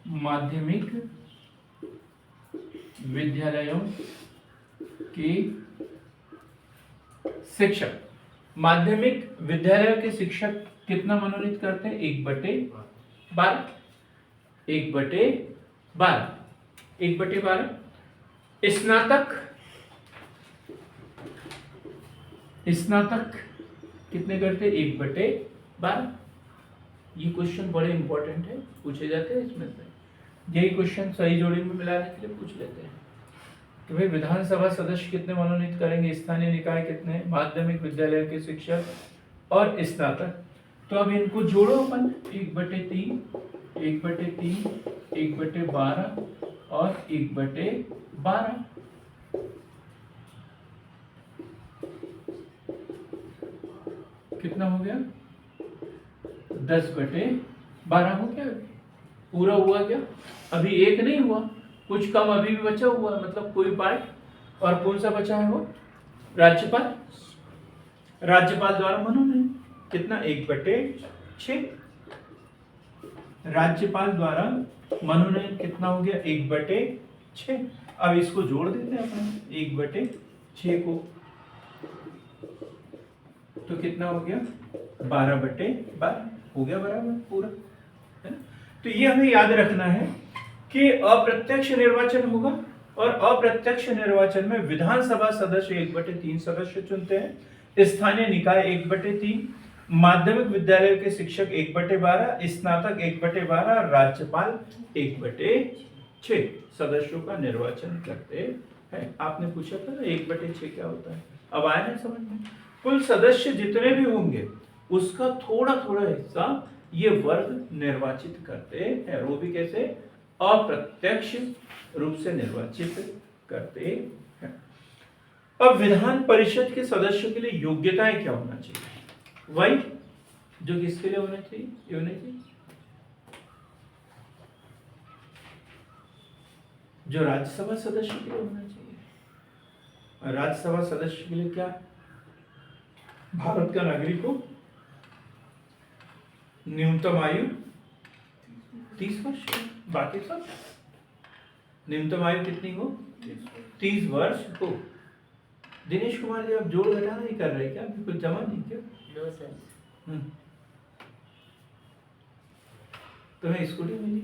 माध्यमिक विद्यालयों के शिक्षक, माध्यमिक विद्यालयों के शिक्षक कितना मनोनीत करते हैं? 1/12। 1/12। 1/12। स्नातक, स्नातक कितने करते? 1/12। ये क्वेश्चन बड़े इंपॉर्टेंट है, पूछे जाते हैं इसमें से। यही क्वेश्चन सही जोड़ी में मिलाने के लिए पूछ लेते हैं कि भाई विधानसभा सदस्य कितने मनोनीत करेंगे, स्थानीय निकाय कितने, माध्यमिक विद्यालय के शिक्षक और स्नातक। तो अब इनको जोड़ो अपन, 1/3, 1/3, 1/12 और 1/12। कितना हो गया? 10/12 हो गया। पूरा हुआ क्या? अभी एक नहीं हुआ, कुछ कम अभी भी बचा हुआ है, मतलब कोई पार्ट। और कौन सा बचा है वो? राज्यपाल। राज्यपाल द्वारा मनोनयन कितना? 1/6। राज्यपाल द्वारा मनोनयन कितना हो गया? 1/6। अब इसको जोड़ देते हैं अपन 1/6 को, तो कितना हो गया? 12/12 हो गया बराबर पूरा, है ना? तो ये हमें याद रखना है कि अप्रत्यक्ष निर्वाचन होगा और अप्रत्यक्ष निर्वाचन में विधानसभा सदस्य 1/3 सदस्य चुनते हैं, स्थानीय निकाय 1/3, माध्यमिक विद्यालय के शिक्षक 1/12, स्नातक 1/12, राज्यपाल 1/6 सदस्यों का निर्वाचन करते हैं। आपने पूछा था ना 1/6 क्या होता है, अब आया ना समझ में? कुल सदस्य जितने भी होंगे उसका थोड़ा थोड़ा हिस्सा ये वर्ग निर्वाचित करते हैं। वो भी कैसे? अप्रत्यक्ष रूप से निर्वाचित करते हैं। अब विधान परिषद के सदस्यों के लिए योग्यताएं क्या होना चाहिए? वही जो किसके लिए होना चाहिए? ये होना चाहिए जो राज्यसभा सदस्य के लिए होना चाहिए। राज्यसभा सदस्य के लिए क्या? भारत का नागरिक हो, न्यूनतम आयु 30 वर्ष, बाकी सब न्यूनतम आयु कितनी हो? 30 वर्ष हो। दिनेश कुमार जी, आप जोड़ घटा नहीं कर रहे क्या? अभी कुछ जमा नहीं क्या? No sir. तुम्हें स्कूटी मिली?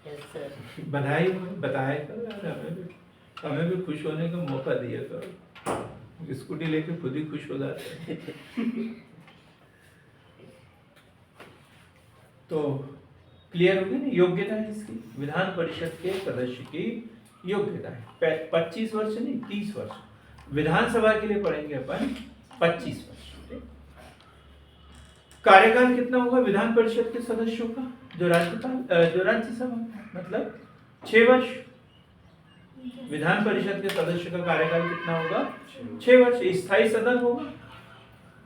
Yes sir. बधाई हो, बताया करो यार, हमें भी खुश होने का मौका दिया करो। स्कूटी लेके खुद ही खुश हो जाते हैं। तो क्लियर हो गई ना योग्यता है इसकी? विधान परिषद के सदस्य की योग्यता है 25 वर्ष नहीं, 30 वर्ष। विधानसभा के लिए पढ़ेंगे अपन 25 वर्ष। कार्यकाल कितना होगा विधान परिषद के सदस्यों का? जो राज्यसभा, मतलब 6 वर्ष। विधान परिषद के सदस्य का कार्यकाल कितना होगा? 6 वर्ष। स्थायी सदन होगा,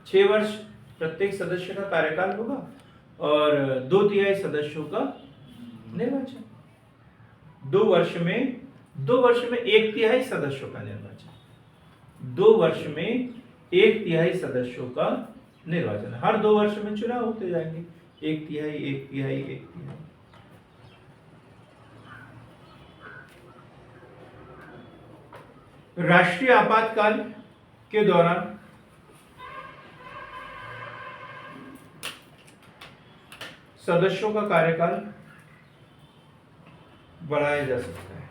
6 वर्ष प्रत्येक सदस्य का कार्यकाल होगा, और 2/3 सदस्यों का निर्वाचन। 2 वर्ष में 1/3 सदस्यों का निर्वाचन। 2 वर्ष में 1/3 सदस्यों का निर्वाचन। हर 2 वर्ष में चुनाव होते जाएंगे, 1/3, 1/3, 1/3। राष्ट्रीय आपातकाल के दौरान सदस्यों का कार्यकाल बढ़ाया जा सकता है।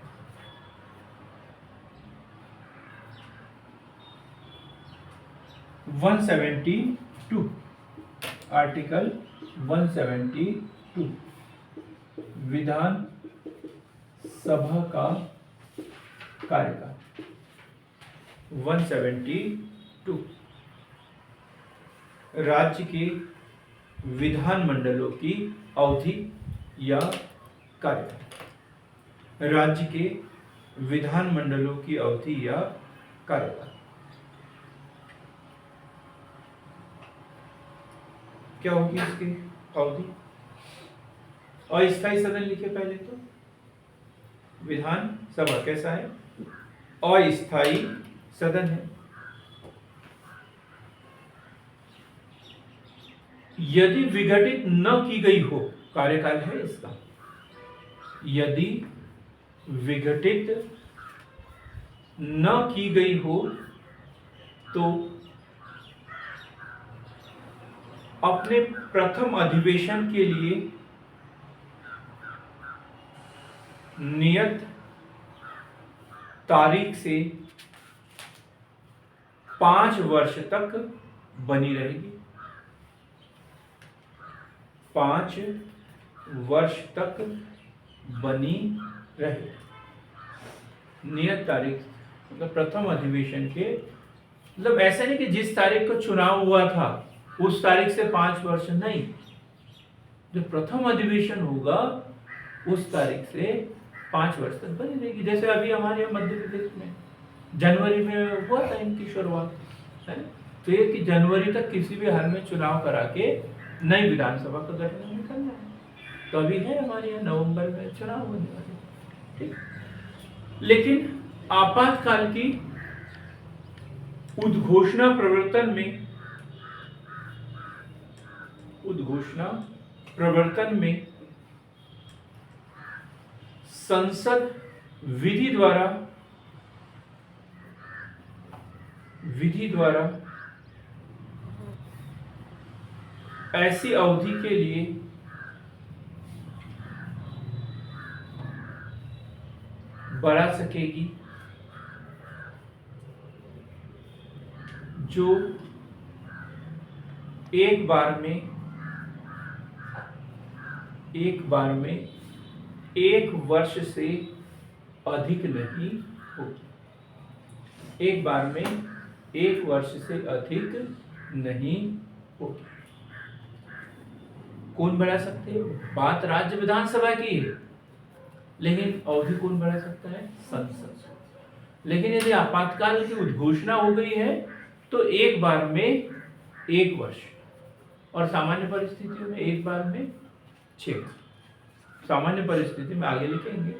आर्टिकल 172 विधान सभा का कार्यकाल 172 राज्य के विधानमंडलों की अवधि या कार्यकाल। राज्य के विधानमंडलों की अवधि या कार्यकाल क्या होगी इसकी अवधि? अस्थायी सदन लिखे पहले तो। विधान सभा कैसा है? अस्थायी सदन है। यदि विघटित न की गई हो, कार्यकाल है इसका। यदि विघटित न की गई हो तो अपने प्रथम अधिवेशन के लिए नियत तारीख से 5 वर्ष तक बनी रहेगी। 5 वर्ष तक बनी रहे। नियत तारीख मतलब प्रथम अधिवेशन के, मतलब ऐसा नहीं कि जिस तारीख को चुनाव हुआ था उस तारीख से 5 वर्ष नहीं, जो प्रथम अधिवेशन होगा उस तारीख से 5 वर्ष तक बनी रहेगी। जैसे अभी हमारे यहाँ मध्य प्रदेश में जनवरी में हुआ था इनकी शुरुआत, है ना? तो ये कि जनवरी तक किसी भी हाल में चुनाव करा के नई विधानसभा का गठन करना है। तो अभी है हमारे यहाँ नवंबर में चुनाव होने वाले, ठीक। लेकिन आपातकाल की उद्घोषणा प्रवर्तन में संसद विधि द्वारा ऐसी अवधि के लिए बढ़ा सकेगी जो एक बार में 1 वर्ष से अधिक नहीं होगी। एक बार में 1 वर्ष से अधिक नहीं होगी। कौन बढ़ा सकते हैं? बात राज्य विधानसभा की है, लेकिन अवधि कौन बढ़ा सकता है? संसद। लेकिन यदि आपातकाल की उद्घोषणा हो गई है तो एक बार में 1 वर्ष, और सामान्य परिस्थितियों में एक बार में 6 वर्ष। सामान्य परिस्थिति में आगे लिखेंगे।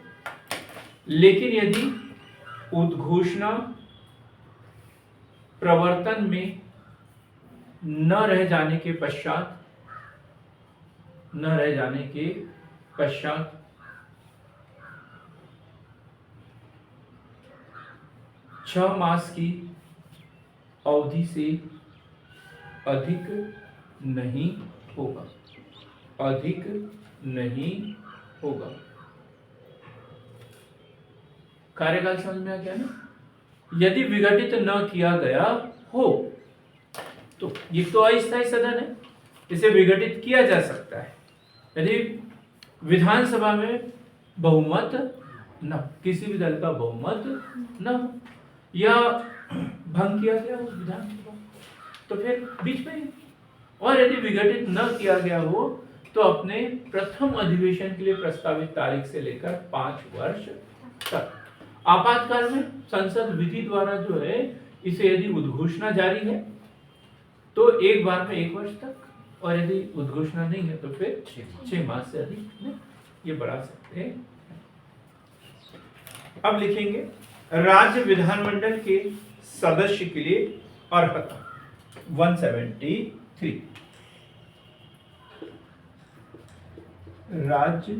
लेकिन यदि उद्घोषणा प्रवर्तन में न रह जाने के पश्चात न रह जाने के पश्चात छह मास की अवधि से अधिक नहीं होगा, अधिक नहीं होगा। कार्यकाल समझ में आ गया ना? यदि विघटित न किया गया हो तो ये तो अस्थायी सदन है, इसे विघटित किया जा सकता है यदि विधानसभा में बहुमत न, किसी भी दल का बहुमत न हो या भंग किया गया हो विधानसभा तो फिर बीच में ही। और यदि विघटित न किया गया हो तो अपने प्रथम अधिवेशन के लिए प्रस्तावित तारीख से लेकर 5 वर्ष तक। आपातकाल में संसद विधि द्वारा जो है इसे यदि उद्घोषणा जारी है तो एक बार में 1 वर्ष तक, और यदि उद्घोषणा नहीं है तो फिर 6 मास से अधिक नहीं, ये बढ़ा सकते हैं। अब लिखेंगे राज्य विधानमंडल के सदस्य के लिए अर्हता 173। राज्य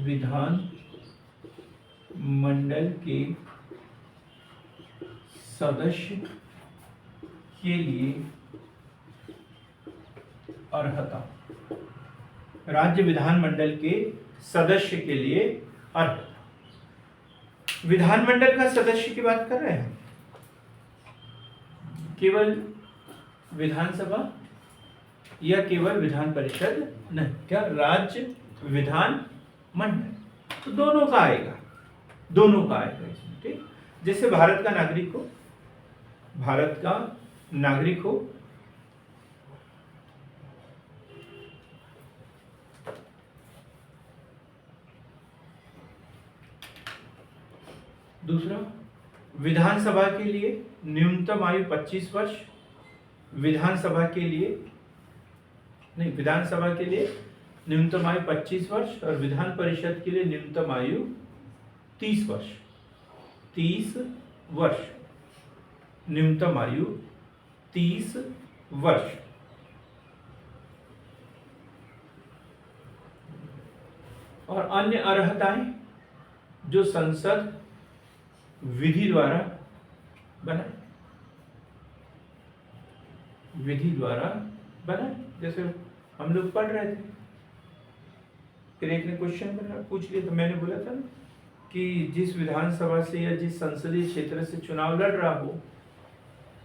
विधान मंडल के सदस्य के लिए अर्हता, राज्य विधानमंडल के सदस्य के लिए अर्हता। विधानमंडल का सदस्य की बात कर रहे हैं, केवल विधानसभा या केवल विधान परिषद नहीं, क्या राज्य विधान मंडल, तो दोनों का आएगा, दोनों का आएगा इसमें। ठीक, जैसे भारत का नागरिक हो, भारत का नागरिक हो दूसरा, विधानसभा के लिए न्यूनतम आयु 25 वर्ष, विधानसभा के लिए नहीं, विधानसभा के लिए न्यूनतम आयु 25 वर्ष और विधान परिषद के लिए न्यूनतम आयु 30 वर्ष, 30 वर्ष, न्यूनतम आयु 30 वर्ष। और अन्य अर्हताएं जो संसद विधि द्वारा बनाए, विधि द्वारा बनाए, जैसे हम लोग पढ़ रहे थे, फिर एक ने क्वेश्चन पूछ लिया तो मैंने बोला था ना कि जिस विधानसभा से या जिस संसदीय क्षेत्र से चुनाव लड़ रहा हो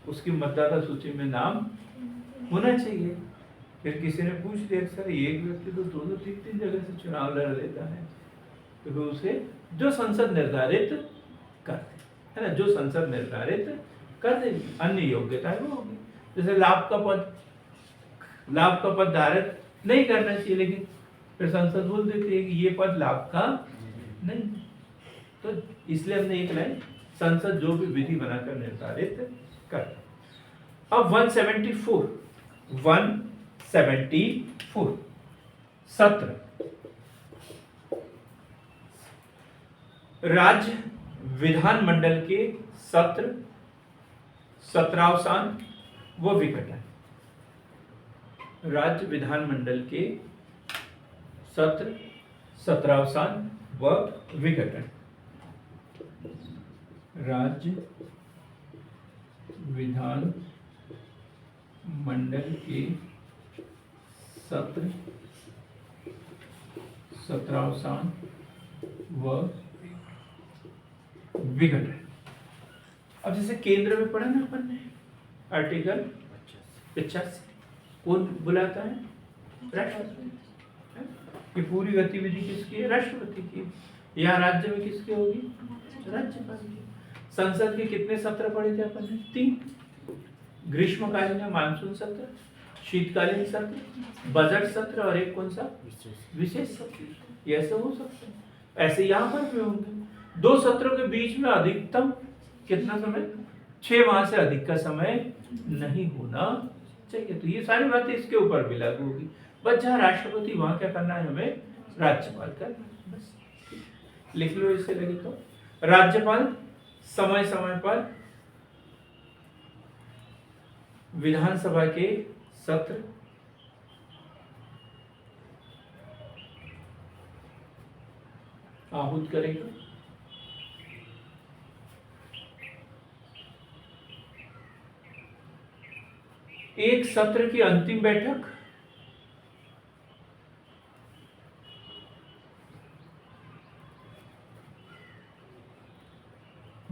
उसकी मतदाता सूची में नाम होना चाहिए। फिर किसी ने पूछ लिया सर एक व्यक्ति तो 2-3 जगह से चुनाव लड़ लेता है, तो फिर उसे जो संसद निर्धारित कर दे, है ना, जो संसद निर्धारित कर दे, अन्य योग्यता वो होगी। जैसे लाभ का पद धारित नहीं करना चाहिए, लेकिन फिर संसद बोल देती है कि ये पद लाभ का नहीं, तो इसलिए हमने एक लाइन संसद जो भी विधि बनाकर निर्धारित कर। अब 174 सत्र, राज्य विधानमंडल के सत्र, सत्रावसान व विघटन, राज्य विधानमंडल के सत्र, सत्रावसान व विघटन, राज्य विधान मंडल के सत्र, सत्रावसान व विघटन। अब जैसे केंद्र में पढ़ा ना अपन ने आर्टिकल 85, कौन बुलाता है? राष्ट्रपति। ये पूरी गतिविधि किसकी है? राष्ट्रपति की। यहाँ राज्य में किसकी होगी? राज्यपाल की। संसद के कितने सत्र पढ़े थे अपन ने? 3, ग्रीष्मकालीन या मानसून सत्र, शीतकालीन सत्र, बजट सत्र और एक कौन सा? विशेष सत्र। ये ऐसे हो सकते हैं, ऐसे यहाँ पर भी होंगे। 2 सत्रों के बीच में अधिकतम कितना समय? 6 माह से अधिक का समय नहीं होना चाहिए। तो ये सारी बातें इसके ऊपर भी लागू होगी। बस जहाँ राष्ट्रपति वहां क्या करना है? हमें राज्यपाल करना है, बस लिख लो इससे लगे तो। राज्यपाल समय समय पर विधानसभा के सत्र, आहूत करेगा। एक सत्र की अंतिम बैठक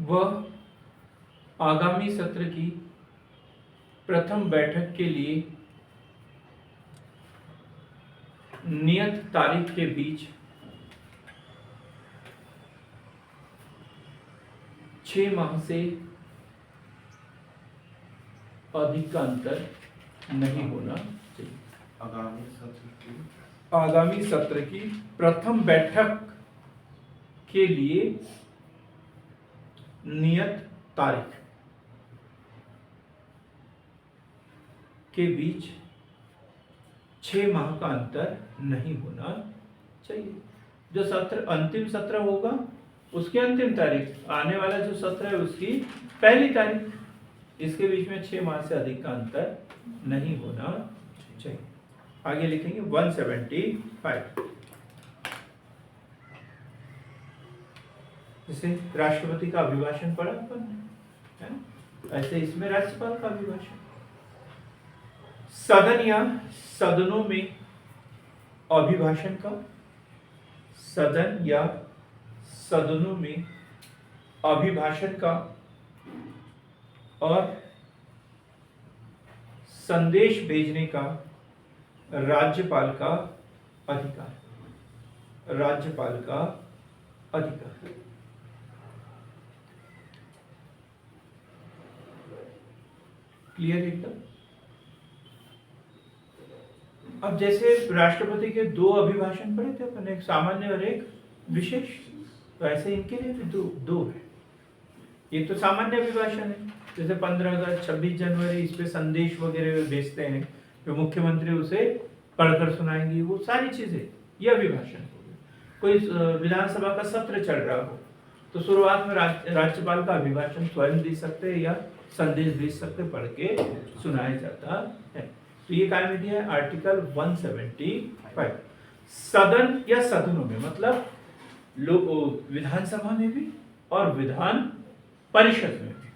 वह आगामी सत्र की प्रथम बैठक के लिए नियत तारीख के बीच 6 माह से अधिक का अंतर नहीं होना चाहिए। आगामी सत्र की प्रथम बैठक के लिए नियत तारीख के बीच 6 माह का अंतर नहीं होना चाहिए। जो सत्र अंतिम सत्र होगा उसकी अंतिम तारीख, आने वाला जो सत्र है उसकी पहली तारीख, इसके बीच में 6 माह से अधिक का अंतर नहीं होना चाहिए। आगे लिखेंगे 175। जैसे राष्ट्रपति का अभिभाषण पढ़ा अपन ने, है ना? ऐसे इसमें राज्यपाल का अभिभाषण। सदन या सदनों में अभिभाषण का, सदन या सदनों में अभिभाषण का और संदेश भेजने का राज्यपाल का अधिकार, राज्यपाल का अधिकार। क्लियर एकदम। अब जैसे राष्ट्रपति के 2 अभिभाषण पढ़े थे अपन, एक सामान्य और एक विशेष, तो ऐसे इनके लिए भी दो है। ये तो सामान्य अभिभाषण है, जैसे 15 अगस्त 26 जनवरी इस पे संदेश वगैरह भेजते हैं, तो मुख्यमंत्री उसे पढ़कर सुनाएंगे, वो सारी चीजें ये अभिभाषण हो गए। कोई विधानसभा का सत्र चल रहा हो तो शुरुआत में राज्यपाल का अभिभाषण स्वयं दे सकते हैं या संदेश भेज सकते, पढ़ के सुनाया जाता है। तो ये काय में दिया है आर्टिकल 175। सदन या सदनों में मतलब लोग विधानसभा में भी और विधान परिषद में भी,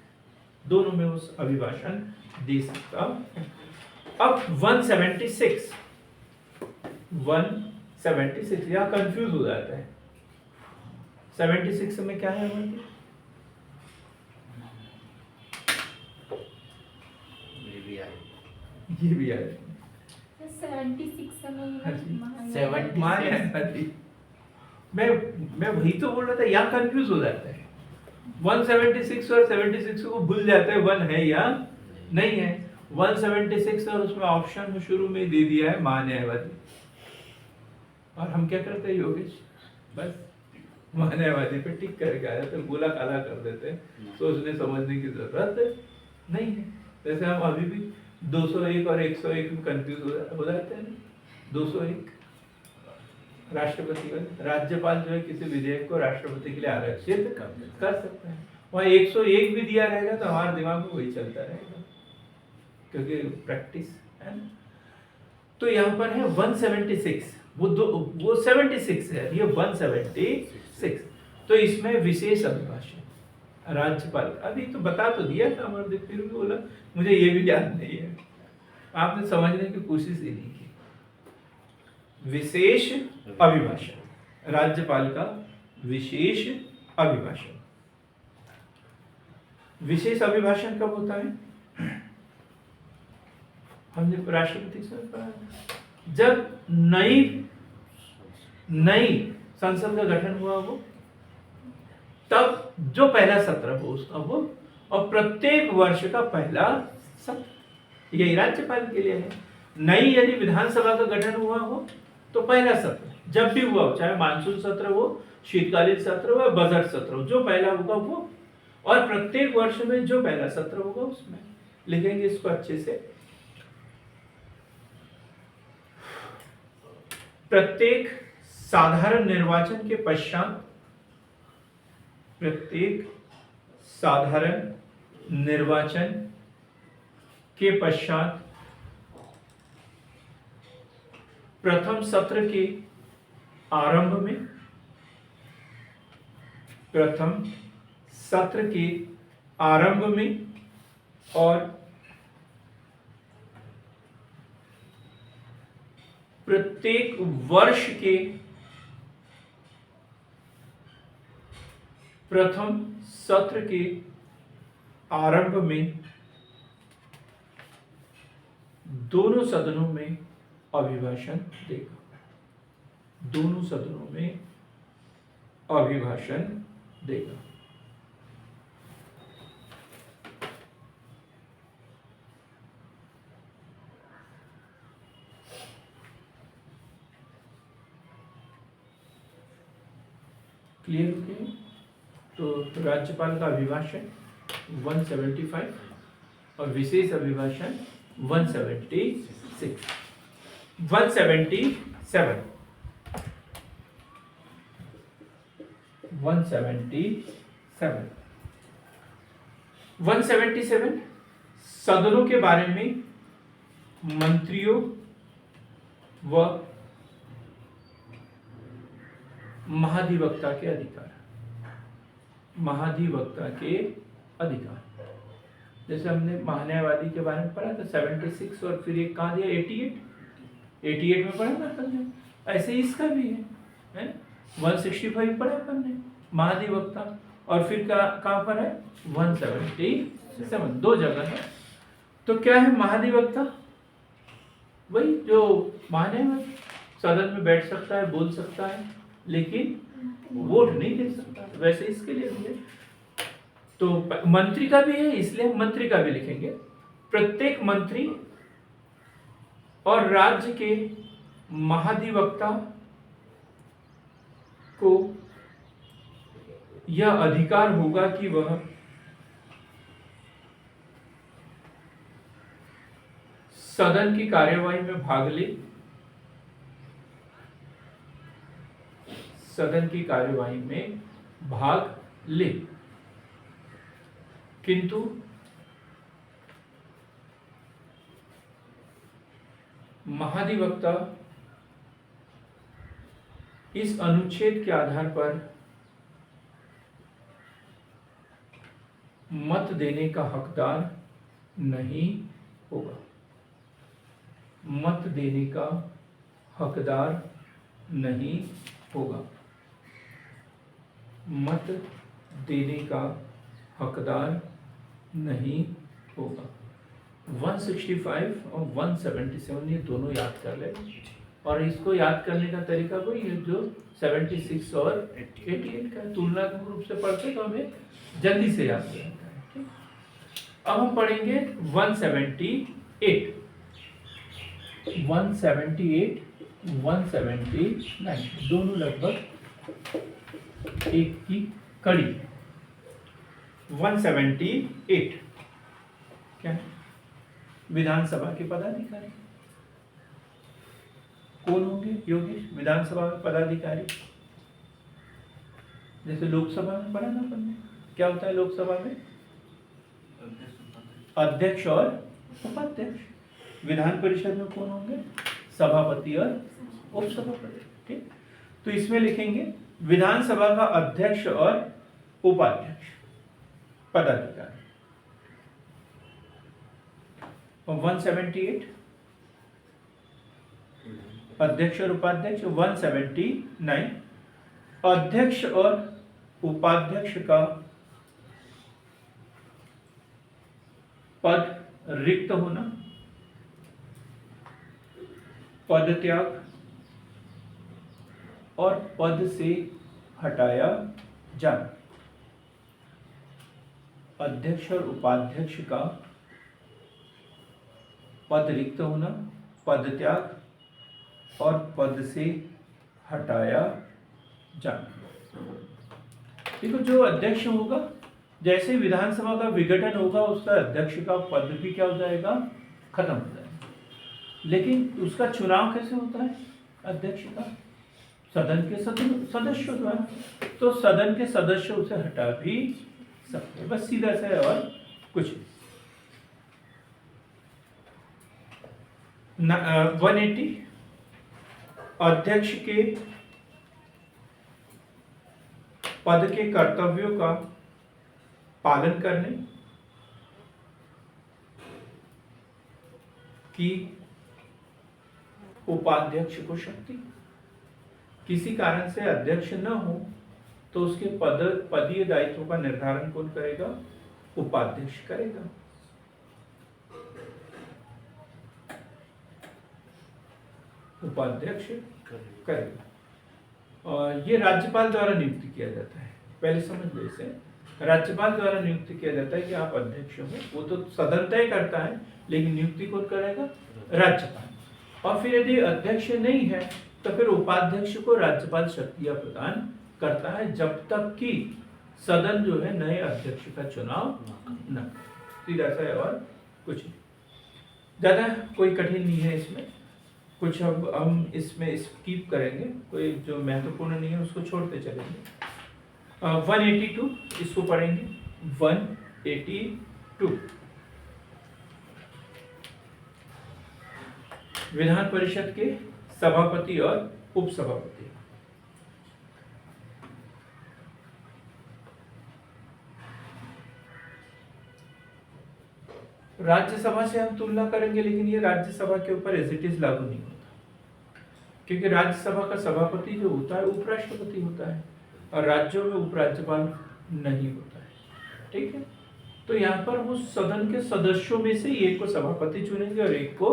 दोनों में उस अभिभाषण दे सकता है। अब 176 यहाँ कंफ्यूज हो जाता है। 76 में क्या है हमारे, ये भी आए 76 मैं वही तो बोल रहा था, यहाँ कंफ्यूज हो जाता है। 176 और 76 को भूल जाते हैं 1 है या नहीं है। 176 और उसमें ऑप्शन शुरू में दे दिया है महान्यायवादी, और हम क्या करते हैं योगेश, बस महान्यायवादी पे टिक करके आ जाते, गोला काला कर देते हैं, सोचने समझने की जरूरत नहीं है। जैसे हम अभी भी 201 और 101 में कंफ्यूज हो जाते हैं। 201 राष्ट्रपति का, राज्यपाल जो है किसी विधेयक को राष्ट्रपति के लिए आरक्षित कर सकते हैं। वहाँ 101 भी दिया रहेगा तो हमारे दिमाग में वही चलता रहेगा, क्योंकि प्रैक्टिस है ना। तो यहाँ पर है 176, वो 76 है, ये 176। तो इसमें विशेष अभिभाषण राज्यपाल, अभी तो बता तो दिया था अमरदीप, फिर भी बोला मुझे ये भी याद नहीं है। आपने समझने की कोशिश ही नहीं की। विशेष अभिभाषण, राज्यपाल का विशेष अभिभाषण। विशेष अभिभाषण कब होता है, हमने राष्ट्रपति से पढ़ा, जब नई संसद का गठन हुआ हो, तब जो पहला सत्र हो उसका वो, और प्रत्येक वर्ष का पहला सत्र, यही राज्यपाल के लिए है। नई यदि विधानसभा का गठन हुआ हो तो पहला सत्र जब भी हुआ हो, चाहे मानसून सत्र हो, शीतकालीन सत्र हो या बजट सत्र हो, जो पहला होगा वो, और प्रत्येक वर्ष में जो पहला सत्र होगा उसमें लिखेंगे इसको अच्छे से। प्रत्येक साधारण निर्वाचन के पश्चात, प्रत्येक साधारण निर्वाचन के पश्चात प्रथम सत्र के आरंभ में प्रथम सत्र के आरंभ में और प्रत्येक वर्ष के प्रथम सत्र के आरंभ में दोनों सदनों में अभिभाषण देगा। दोनों सदनों में अभिभाषण देगा। क्लियर हो गया? तो राज्यपाल का अभिभाषण 175 और विशेष अभिभाषण 176 177 177 सदनों के बारे में मंत्रियों व महाधिवक्ता के अधिकार। महाधिवक्ता के अधिकार जैसे हमने महान्यायवादी के बारे में पढ़ा था 76 और फिर एक कहाँ दिया 88 में पढ़ा ना हमने। ऐसे इसका भी है 165 पढ़ा हमने महाधिवक्ता और फिर कहाँ पर है 177 दो जगह है। तो क्या है महाधिवक्ता? वही जो महान्यायवादी सदन में बैठ सकता है, बोल सकता है, लेकिन वोट नहीं दे सकता। वैसे इसके लिए भी है। तो मंत्री का भी है, इसलिए हम मंत्री का भी लिखेंगे। प्रत्येक मंत्री और राज्य के महाधिवक्ता को यह अधिकार होगा कि वह सदन की कार्यवाही में भाग ले। सदन की कार्यवाही में भाग ले, किंतु महाधिवक्ता इस अनुच्छेद के आधार पर मत देने का हकदार नहीं होगा। मत देने का हकदार नहीं होगा। मत देने का हकदार नहीं होगा। 165 और 177 ये दोनों याद कर ले, और इसको याद करने का तरीका वही है जो 76 और 88 का तुलनात्मक रूप से पढ़ते तो हमें जल्दी से याद हो जाता है। ठीक? अब हम पढ़ेंगे 178 179 दोनों लगभग एक की कड़ी। 178 क्या है? विधानसभा के पदाधिकारी कौन होंगे योगेश? विधानसभा में पदाधिकारी जैसे लोकसभा में पढ़ा ना पढ़ने, क्या होता है लोकसभा में? अध्यक्ष और उपाध्यक्ष। विधान परिषद में कौन होंगे? सभापति और उपसभापति। ठीक, तो इसमें लिखेंगे विधानसभा का अध्यक्ष और उपाध्यक्ष पदाधिकारी। और 178 अध्यक्ष और उपाध्यक्ष। 179 अध्यक्ष और उपाध्यक्ष का पद रिक्त होना, पद त्याग और पद से हटाया जाना। अध्यक्ष और उपाध्यक्ष का पद रिक्त होना, पद त्याग और पद से हटाया जाना। देखो जो अध्यक्ष होगा, जैसे विधानसभा का विघटन होगा उसका अध्यक्ष का पद भी क्या हो जाएगा? खत्म हो जाएगा। लेकिन उसका चुनाव कैसे होता है अध्यक्ष का? सदन के सदस्यों द्वारा। तो सदन के सदस्य उसे हटा भी सकते हैं, बस सीधा सा है और कुछ नहीं। 180 अध्यक्ष के पद के कर्तव्यों का पालन करने की उपाध्यक्ष को शक्ति। किसी कारण से अध्यक्ष न हो तो उसके पदीय दायित्व का निर्धारण कौन करेगा? उपाध्यक्ष करेगा। उपाध्यक्ष करेगा। और ये राज्यपाल द्वारा नियुक्त किया जाता है, पहले समझ लो इसे। राज्यपाल द्वारा नियुक्त किया जाता है कि आप अध्यक्ष हो, वो तो सदन तय करता है, लेकिन नियुक्ति कौन करेगा? राज्यपाल। और फिर यदि अध्यक्ष नहीं है तो फिर उपाध्यक्ष को राज्यपाल शक्तियां प्रदान करता है, जब तक कि सदन जो है नए अध्यक्ष का चुनाव न करे। सीधा सा है और कुछ नहीं, ज्यादा कोई कठिन नहीं है इसमें। कुछ अब हम इसमें स्किप करेंगे, कोई जो महत्वपूर्ण नहीं है उसको छोड़ते चलेंगे। 182 इसको पढ़ेंगे। 182 विधान परिषद के सभापति और उपसभापति। राज्यसभा से हम तुलना करेंगे, लेकिन ये राज्यसभा के ऊपर एज इट इज लागू नहीं होता, क्योंकि राज्यसभा का सभापति जो होता है उपराष्ट्रपति होता है और राज्यों में उपराज्यपाल नहीं होता है। ठीक है, तो यहाँ पर वो सदन के सदस्यों में से एक को सभापति चुनेंगे और एक को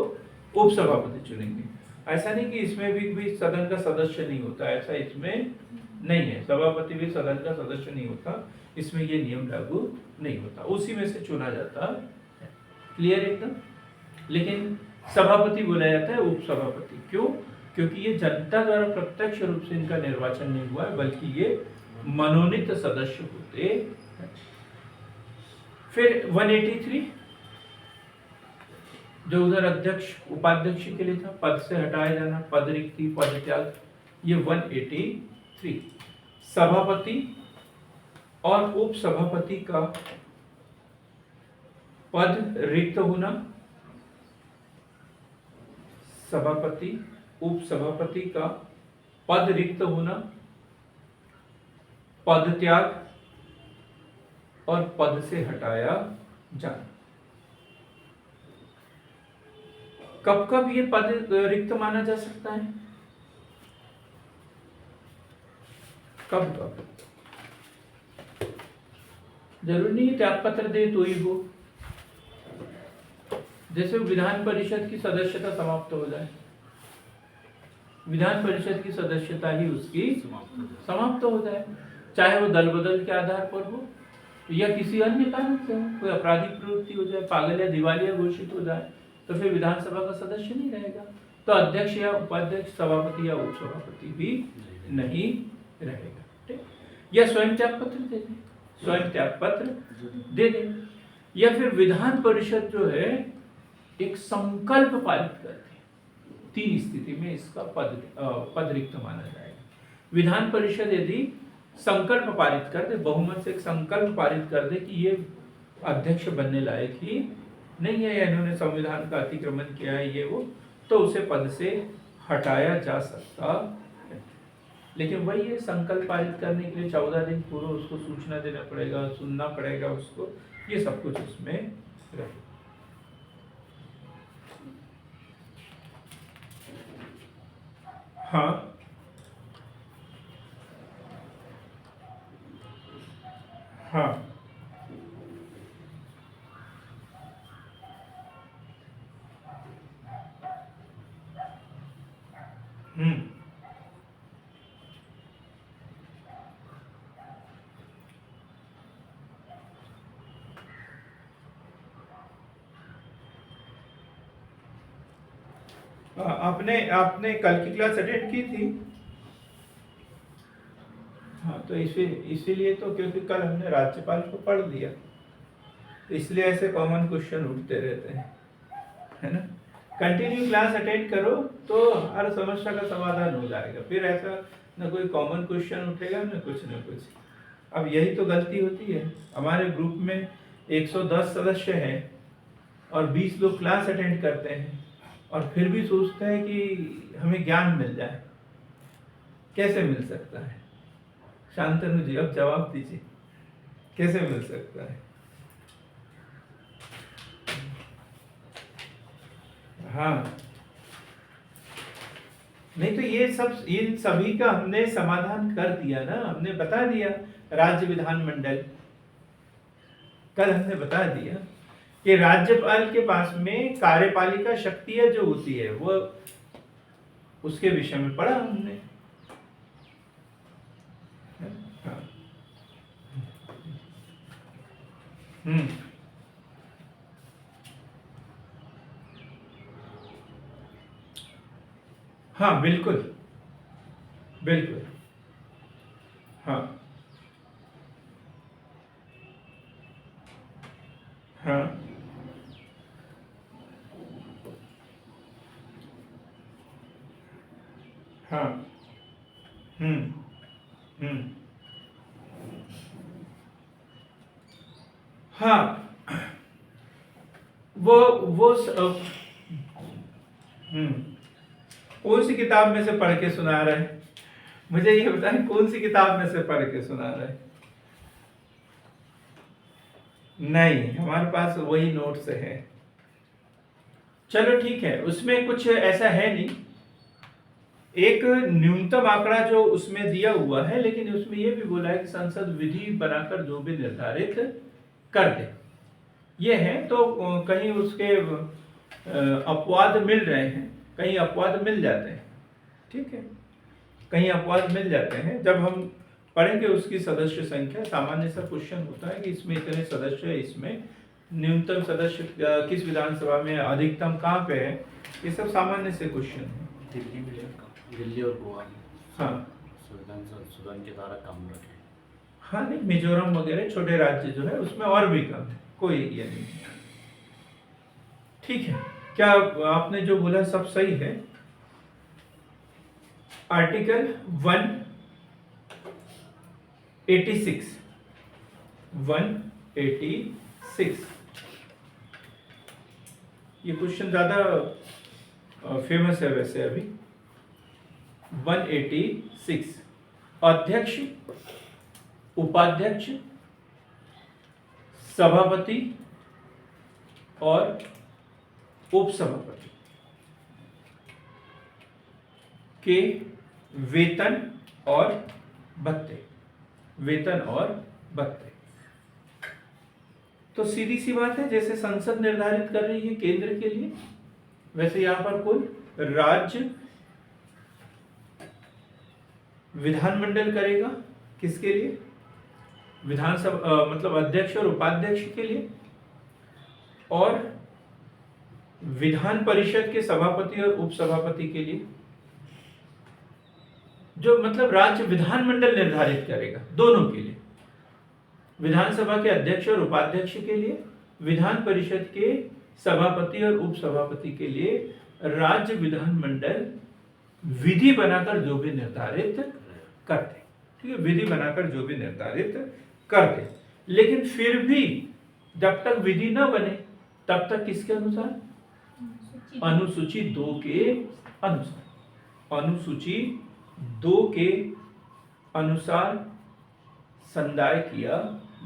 उपसभापति चुनेंगे। ऐसा नहीं कि इसमें भी सदन का सदस्य नहीं होता, ऐसा इसमें नहीं है। सभापति भी सदन का सदस्य नहीं होता, इसमें ये नियम लागू नहीं होता, उसी में से चुना जाता है। क्लियर एकदम। लेकिन सभापति बोला जाता है उपसभापति, क्यों? क्योंकि ये जनता द्वारा प्रत्यक्ष रूप से इनका निर्वाचन नहीं हुआ है, बल्कि ये मनोनीत सदस्य होते हैं। फिर 183 जो उधर अध्यक्ष उपाध्यक्ष के लिए था, पद से हटाया जाना, पद रिक्ति, पद त्याग, ये 183। सभापति और उपसभापति का पद रिक्त होना, सभापति उपसभापति का पद रिक्त होना, पद त्याग और पद से हटाया जाना। कब कब ये पद रिक्त माना जा सकता है? कब कब? जरूरी नहीं त्याग पत्र दे तो ही हो। जैसे विधान परिषद की सदस्यता समाप्त हो जाए, विधान परिषद की सदस्यता ही उसकी समाप्त हो जाए, चाहे वो दल बदल के आधार पर हो या किसी अन्य कारण से हो, कोई आपराधिक प्रवृत्ति हो जाए, पागल या दिवालिया घोषित हो जाए, तो फिर विधानसभा का सदस्य नहीं रहेगा, तो अध्यक्ष या उपाध्यक्ष, सभापति या उपसभापति भी नहीं रहेगा। ठीक, या स्वयं त्याग पत्र दे दें, स्वयं त्याग पत्र दे दें, या फिर विधान परिषद जो है एक संकल्प पारित करते हैं। 3 स्थिति में इसका पद रिक्त माना जाएगा। विधान परिषद यदि संकल्प पारित कर दे, बहुमत से एक संकल्प पारित कर दे कि ये अध्यक्ष बनने लायक ही नहीं है या इन्होंने संविधान का अतिक्रमण किया है, ये वो, तो उसे पद से हटाया जा सकता है। लेकिन वही है, संकल्प पारित करने के लिए 14 दिन पूर्व उसको सूचना देना पड़ेगा, सुनना पड़ेगा उसको, ये सब कुछ उसमें रहेगा। हाँ, हाँ, आपने कल की क्लास अटेंड की थी? हाँ, तो इसीलिए तो, क्योंकि कल हमने राज्यपाल को पढ़ लिया, इसलिए ऐसे कॉमन क्वेश्चन उठते रहते हैं, है ना। कंटिन्यू क्लास अटेंड करो तो हर समस्या का समाधान हो जाएगा, फिर ऐसा न कोई कॉमन क्वेश्चन उठेगा न कुछ। अब यही तो गलती होती है। हमारे ग्रुप में 110 सदस्य हैं और 20 लोग क्लास अटेंड करते हैं और फिर भी सोचते हैं कि हमें ज्ञान मिल जाए। कैसे मिल सकता है? शांतनु जी अब जवाब दीजिए, कैसे मिल सकता है? हाँ, नहीं तो ये सब, इन सभी का हमने समाधान कर दिया ना, हमने बता दिया। राज्य विधानमंडल कल हमने बता दिया कि राज्यपाल के पास में कार्यपालिका शक्तियां जो होती है वो, उसके विषय में पढ़ा हमने। हाँ। हाँ बिल्कुल बिल्कुल। हाँ हाँ हाँ। हम्म। हाँ वो कौन सी किताब में से पढ़ के सुना रहे हैं? मुझे ये बताएं, कौन सी किताब में से पढ़ के सुना रहे हैं? नहीं, हमारे पास वही नोट्स है। चलो ठीक है, उसमें कुछ ऐसा है नहीं, एक न्यूनतम आंकड़ा जो उसमें दिया हुआ है, लेकिन उसमें यह भी बोला है कि संसद विधि बनाकर जो भी निर्धारित कर दे, ये है। तो कहीं उसके अपवाद मिल रहे हैं, कहीं अपवाद मिल जाते हैं, ठीक है, कहीं अपवाद मिल जाते हैं। जब हम पढ़ेंगे उसकी सदस्य संख्या, सामान्य सा क्वेश्चन होता है कि इसमें इतने सदस्य है, इसमें न्यूनतम सदस्य किस विधानसभा में, अधिकतम कहाँ पे है, ये सब सामान्य से क्वेश्चन है। दिल्ली में, दिल्ली और गोवा में हाँ संशोधन के द्वारा कम रखे। हाँ, नहीं मिजोरम वगैरह छोटे राज्य जो है उसमें और भी कम है, कोई ये नहीं। ठीक है, क्या आपने जो बोला सब सही है। आर्टिकल 186 ये क्वेश्चन ज्यादा फेमस है वैसे अभी। 186 अध्यक्ष, उपाध्यक्ष, सभापति और उपसभापति के वेतन और भत्ते, वेतन और भत्ते। तो सीधी सी बात है, जैसे संसद निर्धारित कर रही है केंद्र के लिए, वैसे यहां पर कुल राज्य विधानमंडल करेगा किसके लिए? विधानसभा मतलब अध्यक्ष और उपाध्यक्ष के लिए, और विधान परिषद के सभापति और उपसभापति के लिए, जो मतलब राज्य विधानमंडल निर्धारित करेगा दोनों के लिए, विधानसभा के अध्यक्ष और उपाध्यक्ष के लिए, विधान परिषद के सभापति और उपसभापति के लिए राज्य विधानमंडल विधि बनाकर जो भी निर्धारित करते, ठीक है, विधि बनाकर जो भी निर्धारित करते। लेकिन फिर भी जब तक विधि न बने तब तक किसके अनुसार? अनुसूची 2 के अनुसार, अनुसूची 2 के अनुसार संदाय किया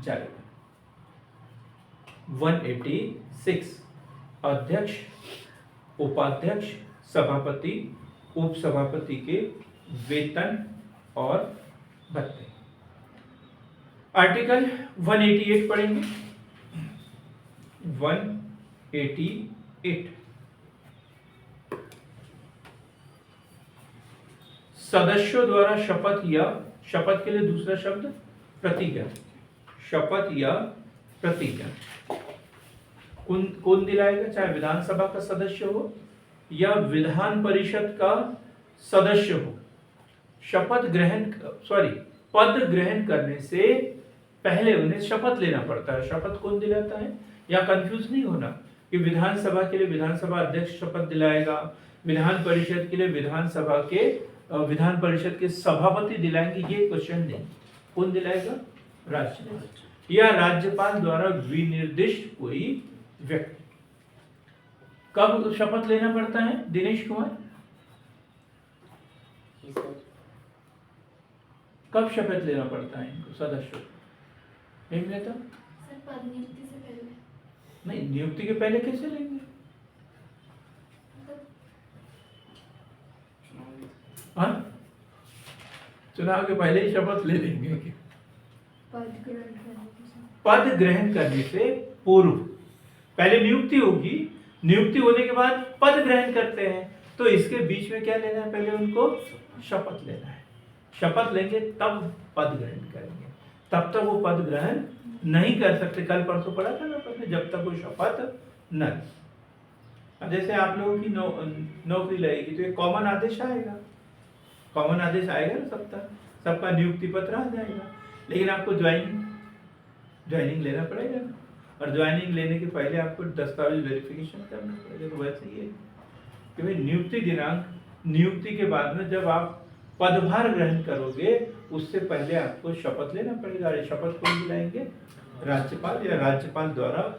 जाएगा। 186 अध्यक्ष, उपाध्यक्ष, सभापति, उपसभापति के वेतन और भत्ते। आर्टिकल 188 पढ़ेंगे। 188 सदस्यों द्वारा शपथ या, शपथ के लिए दूसरा शब्द प्रतिज्ञा, शपथ या प्रतिज्ञा कौन दिलाएगा? चाहे विधानसभा का सदस्य हो या विधान परिषद का सदस्य हो। शपथ ग्रहण, पद ग्रहण करने से पहले उन्हें शपथ लेना पड़ता है। शपथ कौन दिलाता है? या कंफ्यूज नहीं होना कि विधानसभा के लिए विधानसभा अध्यक्ष शपथ दिलाएगा, विधान परिषद के लिए विधानसभा के विधान परिषद के सभापति दिलाएंगे, ये क्वेश्चन नहीं। कौन दिलाएगा? राष्ट्रपति या राज्यपाल द्वारा विनिर्दिष्ट कोई व्यक्ति। कब शपथ लेना पड़ता है दिनेश कुमार? कब शपथ लेना पड़ता है इनको सदस्यों को? हेमलता? सर पद नियुक्ति से पहले नहीं, नियुक्ति के पहले कैसे लेंगे? मतलब हाँ, चुनाव के पहले ही शपथ ले लेंगे कि पद ग्रहण करने के समय। पद ग्रहण करने से पूर्व पहले नियुक्ति होगी, नियुक्ति होने के बाद पद ग्रहण करते हैं, तो इसके बीच में क्या लेना है? पहले उनको शपथ लेना है। शपथ लेंगे तब पद ग्रहण करेंगे, तब तक वो पद ग्रहण नहीं कर सकते। कल परसों पढ़ा था ना पहले, जब तक वो शपथ न ले। अब जैसे आप लोगों की नौकरी लगेगी तो एक कॉमन आदेश आएगा, कॉमन आदेश आएगा ना सबका नियुक्ति पत्र आ जाएगा, लेकिन आपको ज्वाइनिंग लेना पड़ेगा ना, और ज्वाइनिंग लेने के पहले आपको दस्तावेज वेरिफिकेशन करना पड़ेगा। तो वैसे ही है कि भाई नियुक्ति दिनांक, नियुक्ति के बाद में जब आप पदभार ग्रहण करोगे उससे पहले आपको शपथ लेना पड़ेगा। और शपथ कौन दिलाएंगे? राज्यपाल या राज्यपाल द्वारा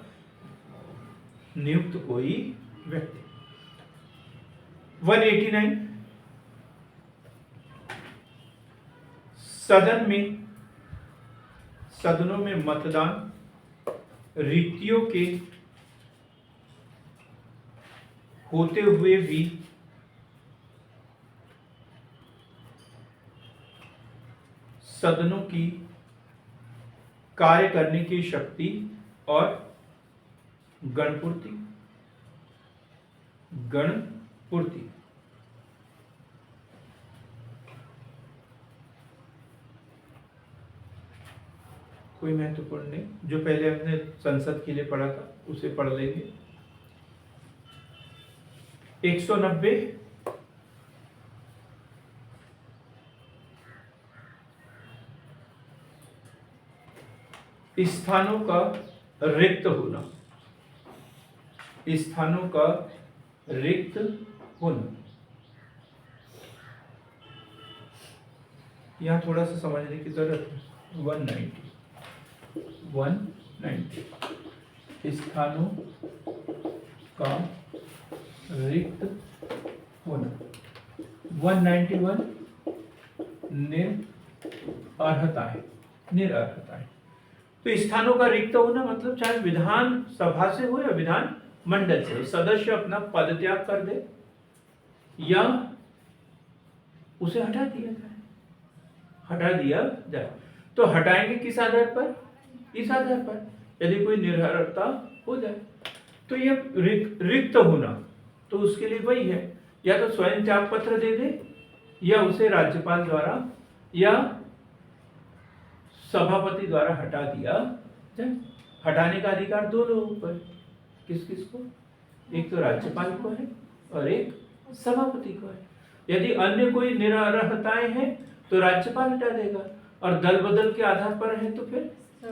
नियुक्त कोई व्यक्ति। 189 सदनों में मतदान रीतियों के होते हुए भी सदनों की कार्य करने की शक्ति और गणपूर्ति कोई महत्वपूर्ण नहीं, जो पहले हमने संसद के लिए पढ़ा था उसे पढ़ लेंगे। 190 स्थानों का रिक्त होना, स्थानों का रिक्त होना। यहां थोड़ा सा समझने की जरूरत है। 190 स्थानों का रिक्त होना। 191 निरअर्हताएं। तो स्थानों का रिक्त होना मतलब चाहे विधान सभा से हो या विधान मंडल से हो, सदस्य अपना पद त्याग कर दे या उसे हटा दिया जाए। तो हटाएंगे किस आधार पर? इस आधार पर यदि कोई निरर्हता हो जाए तो यह रिक्त होना, तो उसके लिए वही है, या तो स्वयं त्याग पत्र दे दे या उसे राज्यपाल द्वारा या सभापति द्वारा हटा दिया जाए। हटाने का अधिकार दो लोगों को है। किस किस को? एक तो राज्यपाल को है और एक सभापति को है। यदि अन्य कोई निरर्हताएं हैं तो राज्यपाल हटा देगा, और दल बदल के आधार पर है तो फिर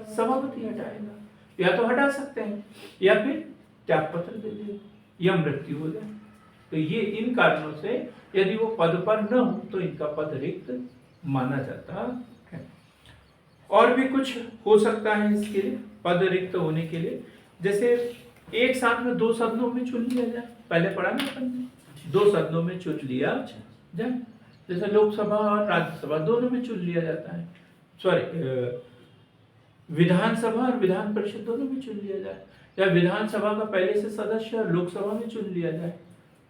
सभापति हटाएगा। या तो हटा सकते हैं या फिर त्याग पत्र दे देगा या मृत्यु हो जाए। तो ये इन कारणों से यदि वो पद पर न हो तो इनका पद रिक्त माना जाता है। और भी कुछ हो सकता है इसके लिए, पद रिक्त होने के लिए, जैसे एक साथ में 2 सदनों में चुन लिया जाए। पहले पढ़ा ना अपन ने, 2 सदनों में चुन लिया जाए, जैसे लोकसभा और राज्यसभा दोनों में चुन लिया जाता है। विधानसभा और विधान परिषद दोनों में चुन लिया जाए, या विधानसभा का पहले से सदस्य और लोकसभा में चुन लिया जाए,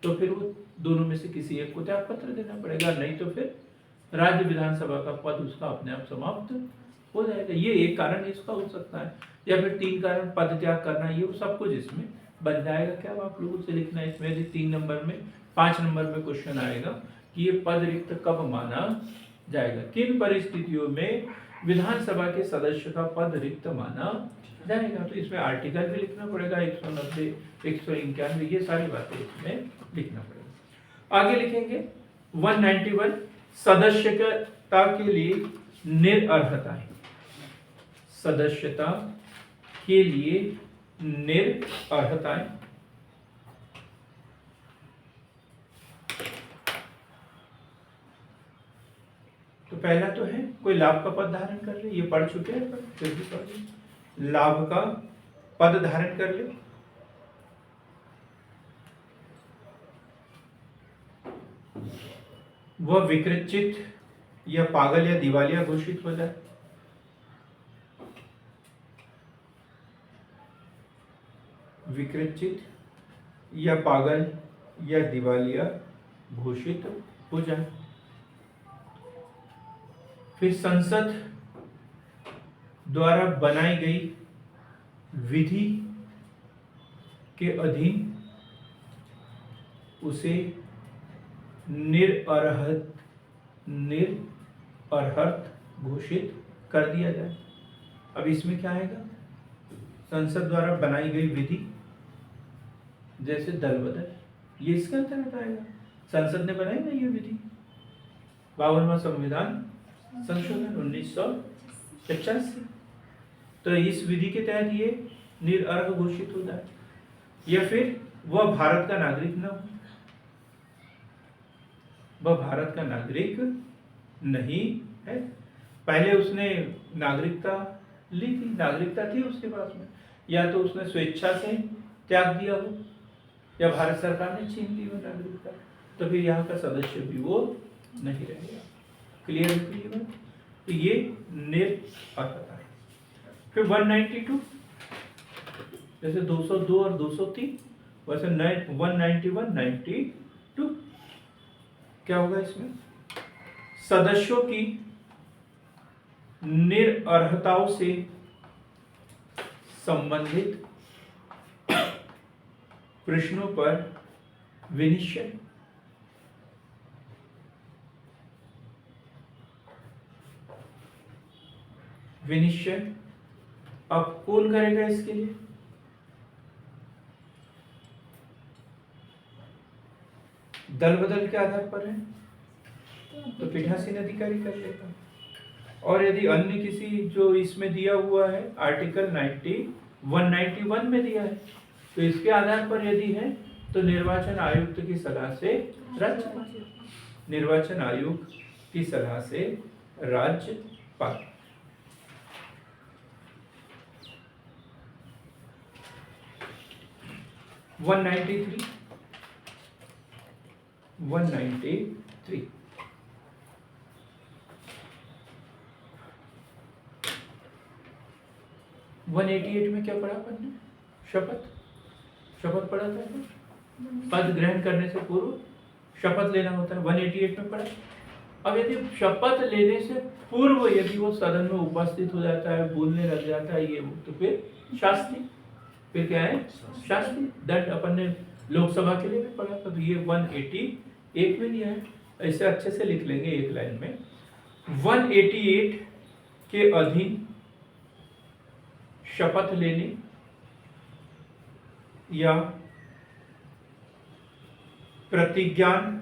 तो फिर वो दोनों में से किसी एक को त्याग पत्र देना पड़ेगा, नहीं तो फिर राज्य विधानसभा का पद उसका अपने आप समाप्त हो जाएगा। ये एक कारण इसका हो सकता है, या फिर 3 कारण पद त्याग करना, ये सब कुछ इसमें बन जाएगा। क्या आप लोगों से लिखना है इसमें? यदि 3 नंबर में 5 नंबर में क्वेश्चन आएगा कि ये पद रिक्त कब माना जाएगा, किन परिस्थितियों में विधानसभा के सदस्य का पद रिक्त माना जाएगा, तो इसमें आर्टिकल भी लिखना पड़ेगा। 190, 191, ये सारी बातें इसमें लिखना पड़ेगा। आगे लिखेंगे 191 सदस्यता के लिए निरअर्हताएं। सदस्यता के लिए निरअर्हताएं। तो पहला तो है कोई लाभ का पद धारण कर ले, ये पढ़ चुके हैं पर फिर भी पढ़ ले। लाभ का पद धारण कर ले, वह विकृत चित्त या पागल या दिवालिया घोषित हो जाए। विकृत या पागल या दिवालिया घोषित हो जाए। फिर संसद द्वारा बनाई गई विधि के अधीन उसे निरअर्हत घोषित कर दिया जाए। अब इसमें क्या आएगा? संसद द्वारा बनाई गई विधि, जैसे दल बदल, ये इसके अंतर्गत आएगा। संसद ने बनाई ना ये विधि, 52वां संविधान संशोधन 1985। तो इस विधि के तहत ये निरअर्ह घोषित हो जाए। या फिर वह भारत का नागरिक न हो, वह भारत का नागरिक नहीं है। पहले उसने नागरिकता ली थी, नागरिकता थी उसके पास में, या तो उसने स्वेच्छा से त्याग दिया हो या भारत सरकार ने छीन ली हो नागरिकता, तो फिर यहाँ का सदस्य भी वो नहीं रहेगा। क्लियर है? तो ये निरअर्हता है। फिर 192, जैसे 202 और 203, वैसे 191, 92 क्या होगा इसमें? सदस्यों की निरअर्हताओं से संबंधित प्रश्नों पर विनिश्चय। अब कौन करेगा इसके लिए? दल बदल के आधार पर है तो पीठासीन अधिकारी कर लेगा। और यदि अन्य किसी जो इसमें दिया हुआ है आर्टिकल 191 में दिया है, तो इसके आधार पर यदि है तो निर्वाचन आयुक्त की सलाह से निर्वाचन आयुक्त की सलाह से राज्यपाल। वन 193 188 में क्या पढ़ा अपन ने? शपथ पढ़ा था। पद ग्रहण करने से पूर्व शपथ लेना होता है, 188 में पढ़ा। अब यदि शपथ लेने से पूर्व यदि वो सदन में उपस्थित हो जाता है, बोलने लग जाता है ये वो, तो फिर शास्ति, फिर क्या है? शास्ति दंड। अपन ने लोकसभा के लिए भी पढ़ा था, तो ये 188 में दिया है। ऐसे अच्छे से लिख लेंगे एक लाइन में। 188 के अधीन शपथ लेने या प्रतिज्ञान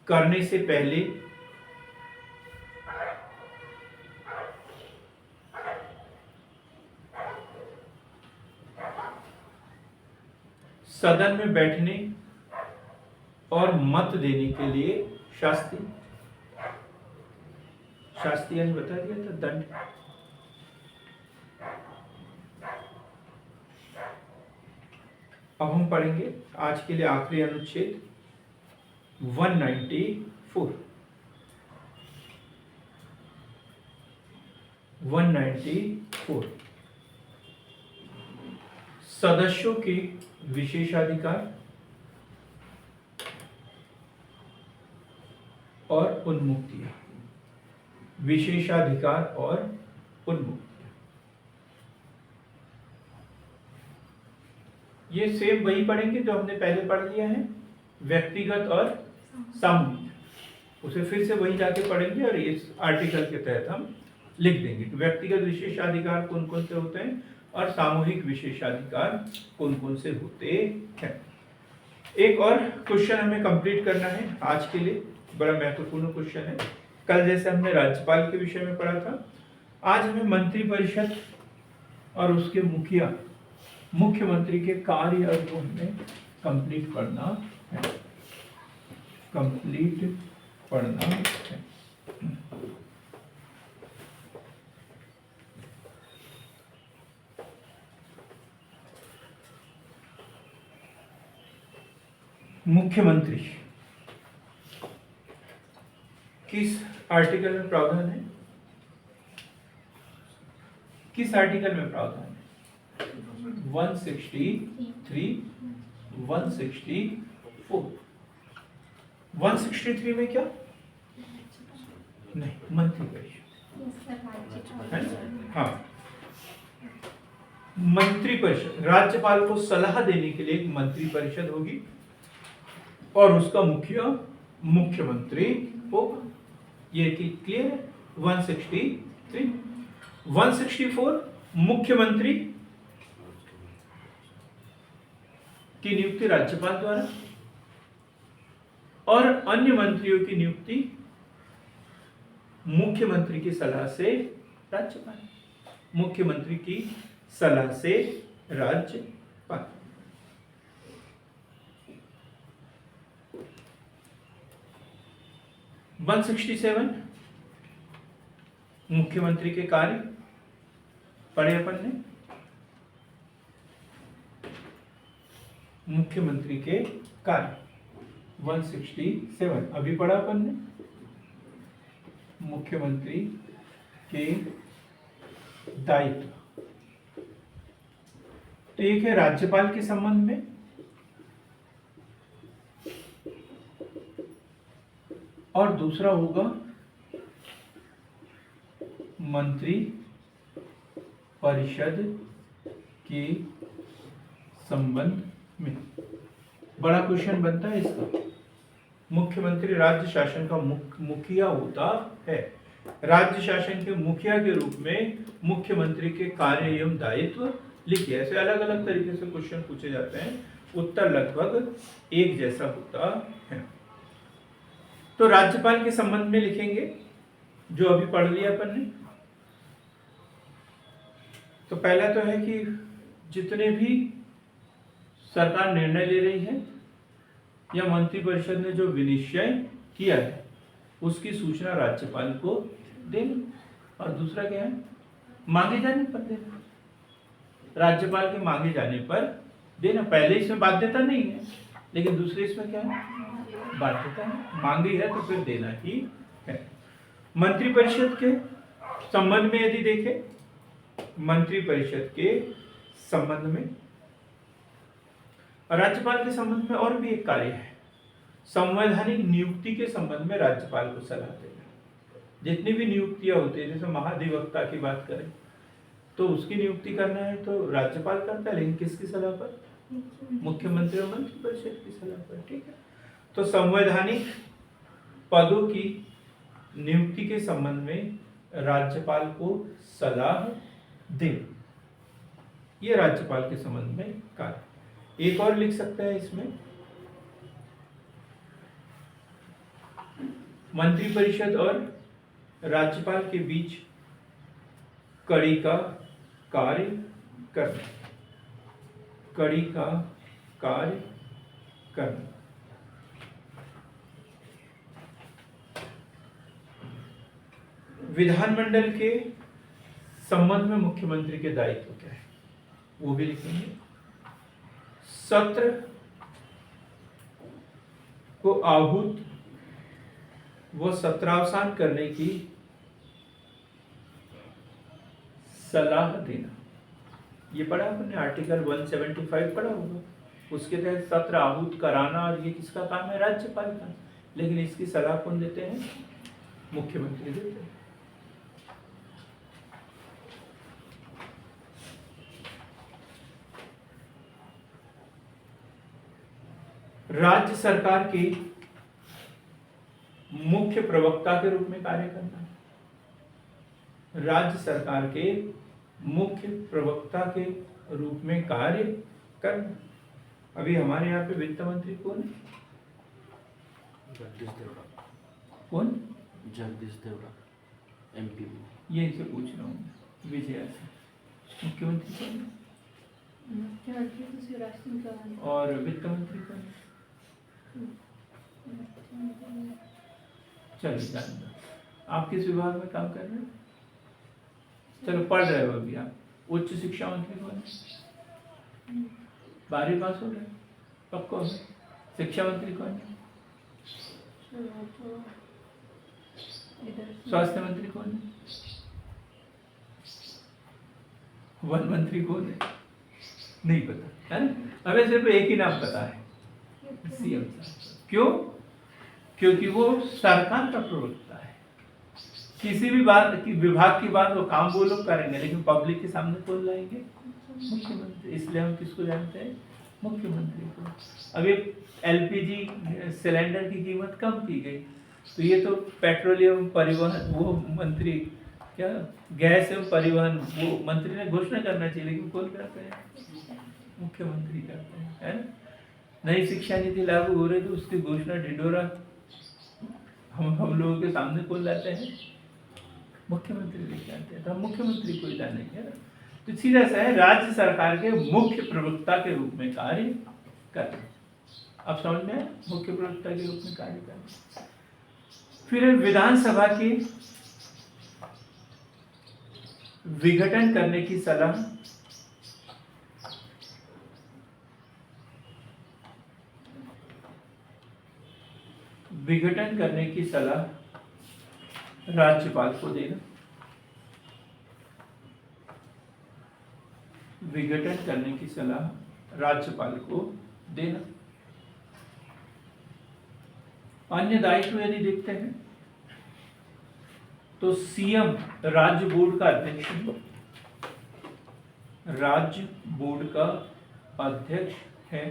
करने से पहले सदन में बैठने और मत देने के लिए शास्ति यानी बता दिया था दंड। अब हम पढ़ेंगे आज के लिए आखिरी अनुच्छेद 194 सदस्यों के विशेषाधिकार और उन्मुक्तियां। विशेषाधिकार और उन्मुक्तियां, ये सेम वही पढ़ेंगे जो हमने पहले पढ़ लिया है, व्यक्तिगत और सामूहिक। उसे फिर से वही जाके पढ़ेंगे और इस आर्टिकल के तहत हम लिख देंगे कि व्यक्तिगत विशेषाधिकार कौन कौन से होते हैं और सामूहिक विशेषाधिकार कौन कौन से होते हैं। एक और क्वेश्चन हमें कंप्लीट करना है आज के लिए, बड़ा महत्वपूर्ण क्वेश्चन है। कल जैसे हमने राज्यपाल के विषय में पढ़ा था, आज हमें मंत्रिपरिषद और उसके मुख्यमंत्री के कार्य और हमें कंप्लीट पढ़ना है। मुख्यमंत्री किस आर्टिकल में प्रावधान है? किस आर्टिकल में प्रावधान है? 163, 164। 163 में क्या? नहीं, मंत्री परिषद है ना? हाँ, मंत्री परिषद, राज्यपाल को सलाह देने के लिए एक मंत्री परिषद होगी और उसका मुखिया मुख्यमंत्री होगा। ये क्लियर है? 163। 164 मुख्यमंत्री की नियुक्ति राज्यपाल द्वारा और अन्य मंत्रियों की नियुक्ति मुख्यमंत्री की सलाह से राज्यपाल। मुख्यमंत्री की सलाह से राज्यपाल। वन 167 मुख्यमंत्री के कार्य पढ़े अपन ने। मुख्यमंत्री के कार्य 167 अभी पढ़ा अपन ने। मुख्यमंत्री के दायित्व तो एक है राज्यपाल के संबंध में, और दूसरा होगा मंत्री परिषद के संबंध में। बड़ा क्वेश्चन बनता है इसका। मुख्यमंत्री राज्य शासन का मुखिया होता है। राज्य शासन के मुखिया के रूप में मुख्यमंत्री के कार्य एवं दायित्व लिखिए। ऐसे अलग अलग तरीके से क्वेश्चन पूछे जाते हैं, उत्तर लगभग एक जैसा होता है। तो राज्यपाल के संबंध में लिखेंगे जो अभी पढ़ लिया अपन ने। तो पहला तो है कि जितने भी सरकार निर्णय ले रही है या मंत्रिपरिषद ने जो विनिश्चय किया है उसकी सूचना राज्यपाल को देना। और दूसरा क्या है? मांगे जाने पर देना। राज्यपाल के मांगे जाने पर देना। पहले इसमें बाध्यता नहीं है, लेकिन दूसरे इसमें क्या है? बाध्यता है। मांगी है तो फिर देना ही है। मंत्रिपरिषद के संबंध में यदि देखें, मंत्रिपरिषद के संबंध में राज्यपाल के संबंध में और भी एक कार्य है। संवैधानिक नियुक्ति के संबंध में राज्यपाल को सलाह देना। जितनी भी नियुक्तियां होती है, जैसे महाधिवक्ता की बात करें तो उसकी नियुक्ति करना है तो राज्यपाल करता है, लेकिन किसकी सलाह पर? मुख्यमंत्री और मंत्रिपरिषद की सलाह पर। ठीक है। तो संवैधानिक पदों की नियुक्ति के संबंध में राज्यपाल को सलाह देना, यह राज्यपाल के संबंध में कार्य। एक और लिख सकते हैं इसमें, मंत्रिपरिषद और राज्यपाल के बीच कड़ी का कार्य करना। कड़ी का कार्य करना। विधानमंडल के संबंध में मुख्यमंत्री के दायित्व क्या है वो भी लिखेंगे। सत्र को आहूत व सत्रावसान करने की सलाह देना। ये पढ़ा आपने, आर्टिकल 175 पढ़ा होगा। उसके तहत सत्र आहूत कराना, और ये किसका काम है? राज्यपाल का। लेकिन इसकी सलाह कौन देते हैं? मुख्यमंत्री देते हैं। राज्य सरकार के मुख्य प्रवक्ता के रूप में कार्य करना। राज्य सरकार के मुख्य प्रवक्ता के रूप में कार्य करना। अभी हमारे यहाँ पे वित्त मंत्री कौन है? जगदीश देवड़ा। कौन? जगदीश देवड़ा, MP। ये इनसे पूछ रहा हूँ विजया से। मुख्यमंत्री कौन है? मुख्यमंत्री तो शिवराज सिंह चौहान। और वित्त मंत्री कौन है? चलो जान दो। आप किस विभाग में काम कर रहे हैं? चलो पढ़ रहे हो अभी आप। उच्च शिक्षा मंत्री कौन है? 12वीं पास हो गए? पक्का हो? शिक्षा मंत्री कौन है? इधर स्वास्थ्य मंत्री कौन है? वन मंत्री कौन है? नहीं पता, है ना? हमें सिर्फ एक ही नाम पता है, सीएम साहब। क्यों? क्योंकि वो सरकार का प्रवक्ता है। किसी भी बात की, विभाग की बात, वो काम वो लोग करेंगे, लेकिन पब्लिक के सामने कौन लाएंगे? मुख्यमंत्री। इसलिए हम किसको जानते हैं? मुख्यमंत्री को। अभी एलपीजी सिलेंडर की कीमत कम की गई, तो ये तो पेट्रोलियम परिवहन वो मंत्री, क्या गैस एवं परिवहन वो मंत्री ने घोषणा करना चाहिए, लेकिन कौन करते हैं? मुख्यमंत्री करते हैं, है ना? नई शिक्षा नीति लागू हो रही, तो उसकी घोषणा ढिंढोरा हम लोगों के सामने कौन लाते हैं? मुख्यमंत्री लेके आते हैं। तो हम मुख्यमंत्री को ही जानेंगे ना। तो सीधा सा है, राज्य सरकार के मुख्य प्रवक्ता के रूप में कार्य करना। अब समझ में आया? मुख्य प्रवक्ता के रूप में कार्य करना। फिर विधानसभा के विघटन करने की सलाह, विघटन करने की सलाह राज्यपाल को देना। विघटन करने की सलाह राज्यपाल को देना। अन्य दायित्व यदि देखते हैं तो सीएम राज्य बोर्ड का अध्यक्ष है। राज्य बोर्ड का अध्यक्ष है।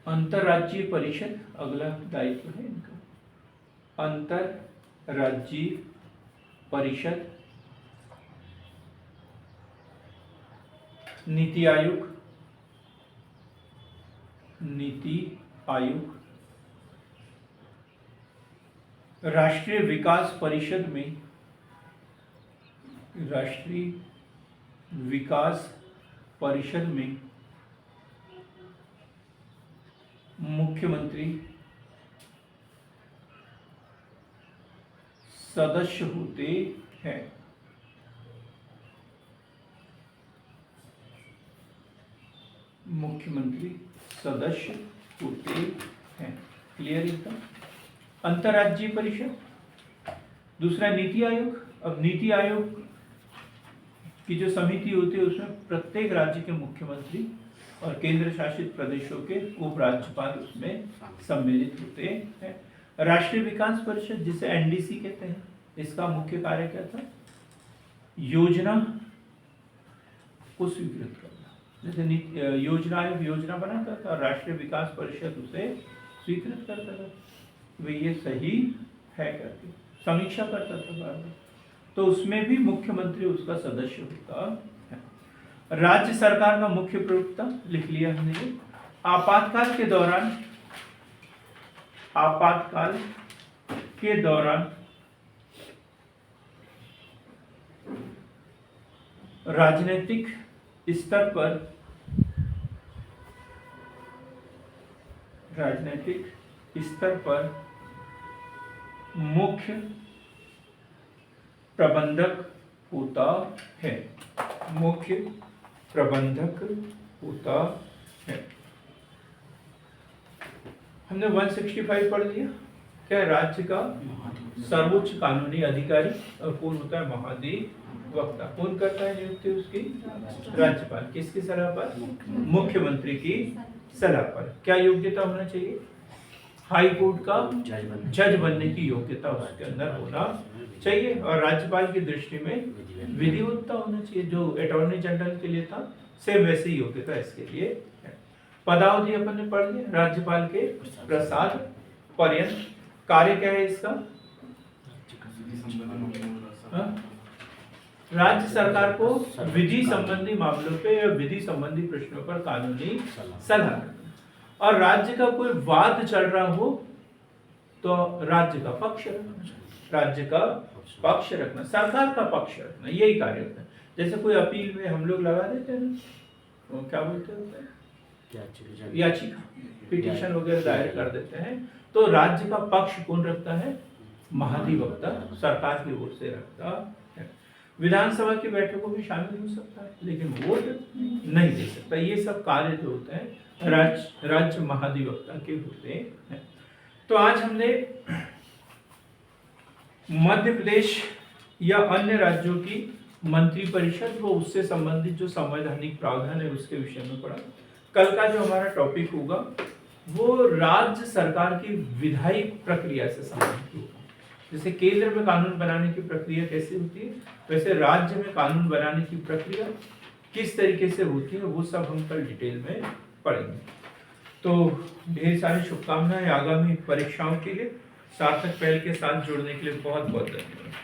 अंतरराज्यीय परिषद अगला दायित्व है इनका। अंतरराज्यीय परिषद, नीति आयोग, नीति आयोग, राष्ट्रीय विकास परिषद में, राष्ट्रीय विकास परिषद में मुख्यमंत्री सदस्य होते हैं। मुख्यमंत्री सदस्य होते हैं। क्लियर एकदम? अंतरराज्यीय परिषद। दूसरा नीति आयोग। अब नीति आयोग की जो समिति होती है उसमें प्रत्येक राज्य के मुख्यमंत्री और केंद्र शासित प्रदेशों के उपराज्यपाल उसमें सम्मिलित होते हैं। राष्ट्रीय विकास परिषद, जिसे एनडीसी कहते हैं, इसका मुख्य कार्य क्या था? योजना को स्वीकृत करना। जैसे योजना आयोग योजना बनाता था, राष्ट्रीय विकास परिषद उसे स्वीकृत करता था, वे ये सही है करके समीक्षा करता था बार बार। तो उसमें भी मुख्यमंत्री उसका सदस्य होता है। राज्य सरकार का मुख्य प्रवक्ता लिख लिया हमने। आपातकाल के दौरान, आपातकाल के दौरान राजनीतिक स्तर पर, राजनीतिक स्तर पर मुख्य प्रबंधक होता है। मुख्य प्रबंधक होता है। हमने 165 पढ़ लिया। क्या? राज्य का सर्वोच्च कानूनी अधिकारी। और कौन होता है? महाधिवक्ता। कौन करता है नियुक्ति उसकी? राज्यपाल। किसकी सलाह पर? मुख्यमंत्री की सलाह पर। क्या योग्यता होना चाहिए? हाई कोर्ट का जज बनने की योग्यता उसके अंदर होना चाहिए। और राज्यपाल की दृष्टि में विधिवत्ता होना चाहिए। जो अटॉर्नी जनरल के लिए था, सेम वैसी योग्यता इसके लिए है। पदावधि अपन ने पढ़ लिया। राज्यपाल के प्रसाद पर्यंत। कार्य क्या है इसका? राज्य सरकार को विधि संबंधी मामलों पे या विधि संबंधी प्रश्नों पर कानूनी सलाह। और राज्य का कोई वाद चल रहा हो तो राज्य का पक्ष रखना। राज्य का पक्ष रखना, सरकार का पक्ष रखना, यही कार्य होता है। जैसे कोई अपील में हम लोग लगा देते हैं ना, वो क्या बोलते हैं? याचिका, पिटीशन वगैरह दायर कर देते हैं। तो राज्य का पक्ष कौन रखता है? महाधिवक्ता सरकार की ओर से रखता है। विधानसभा की बैठकों में शामिल हो सकता है लेकिन वोट नहीं दे सकता। ये सब कार्य जो होते हैं राज्य महाधिवक्ता के होते हैं। तो आज हमने मध्य प्रदेश या अन्य राज्यों की मंत्रिपरिषद व उससे संबंधित जो संवैधानिक प्रावधान है उसके विषय में पढ़ा। कल का जो हमारा टॉपिक होगा वो राज्य सरकार की विधायी प्रक्रिया से संबंधित होगा। जैसे केंद्र में कानून बनाने की प्रक्रिया कैसे होती है, वैसे राज्य में कानून बनाने की प्रक्रिया किस तरीके से होती है, वो सब हम कल डिटेल में पढ़ेंगे। तो ढेर सारी शुभकामनाएं आगामी परीक्षाओं के लिए। सार्थक पहल के साथ जुड़ने के लिए बहुत बहुत धन्यवाद।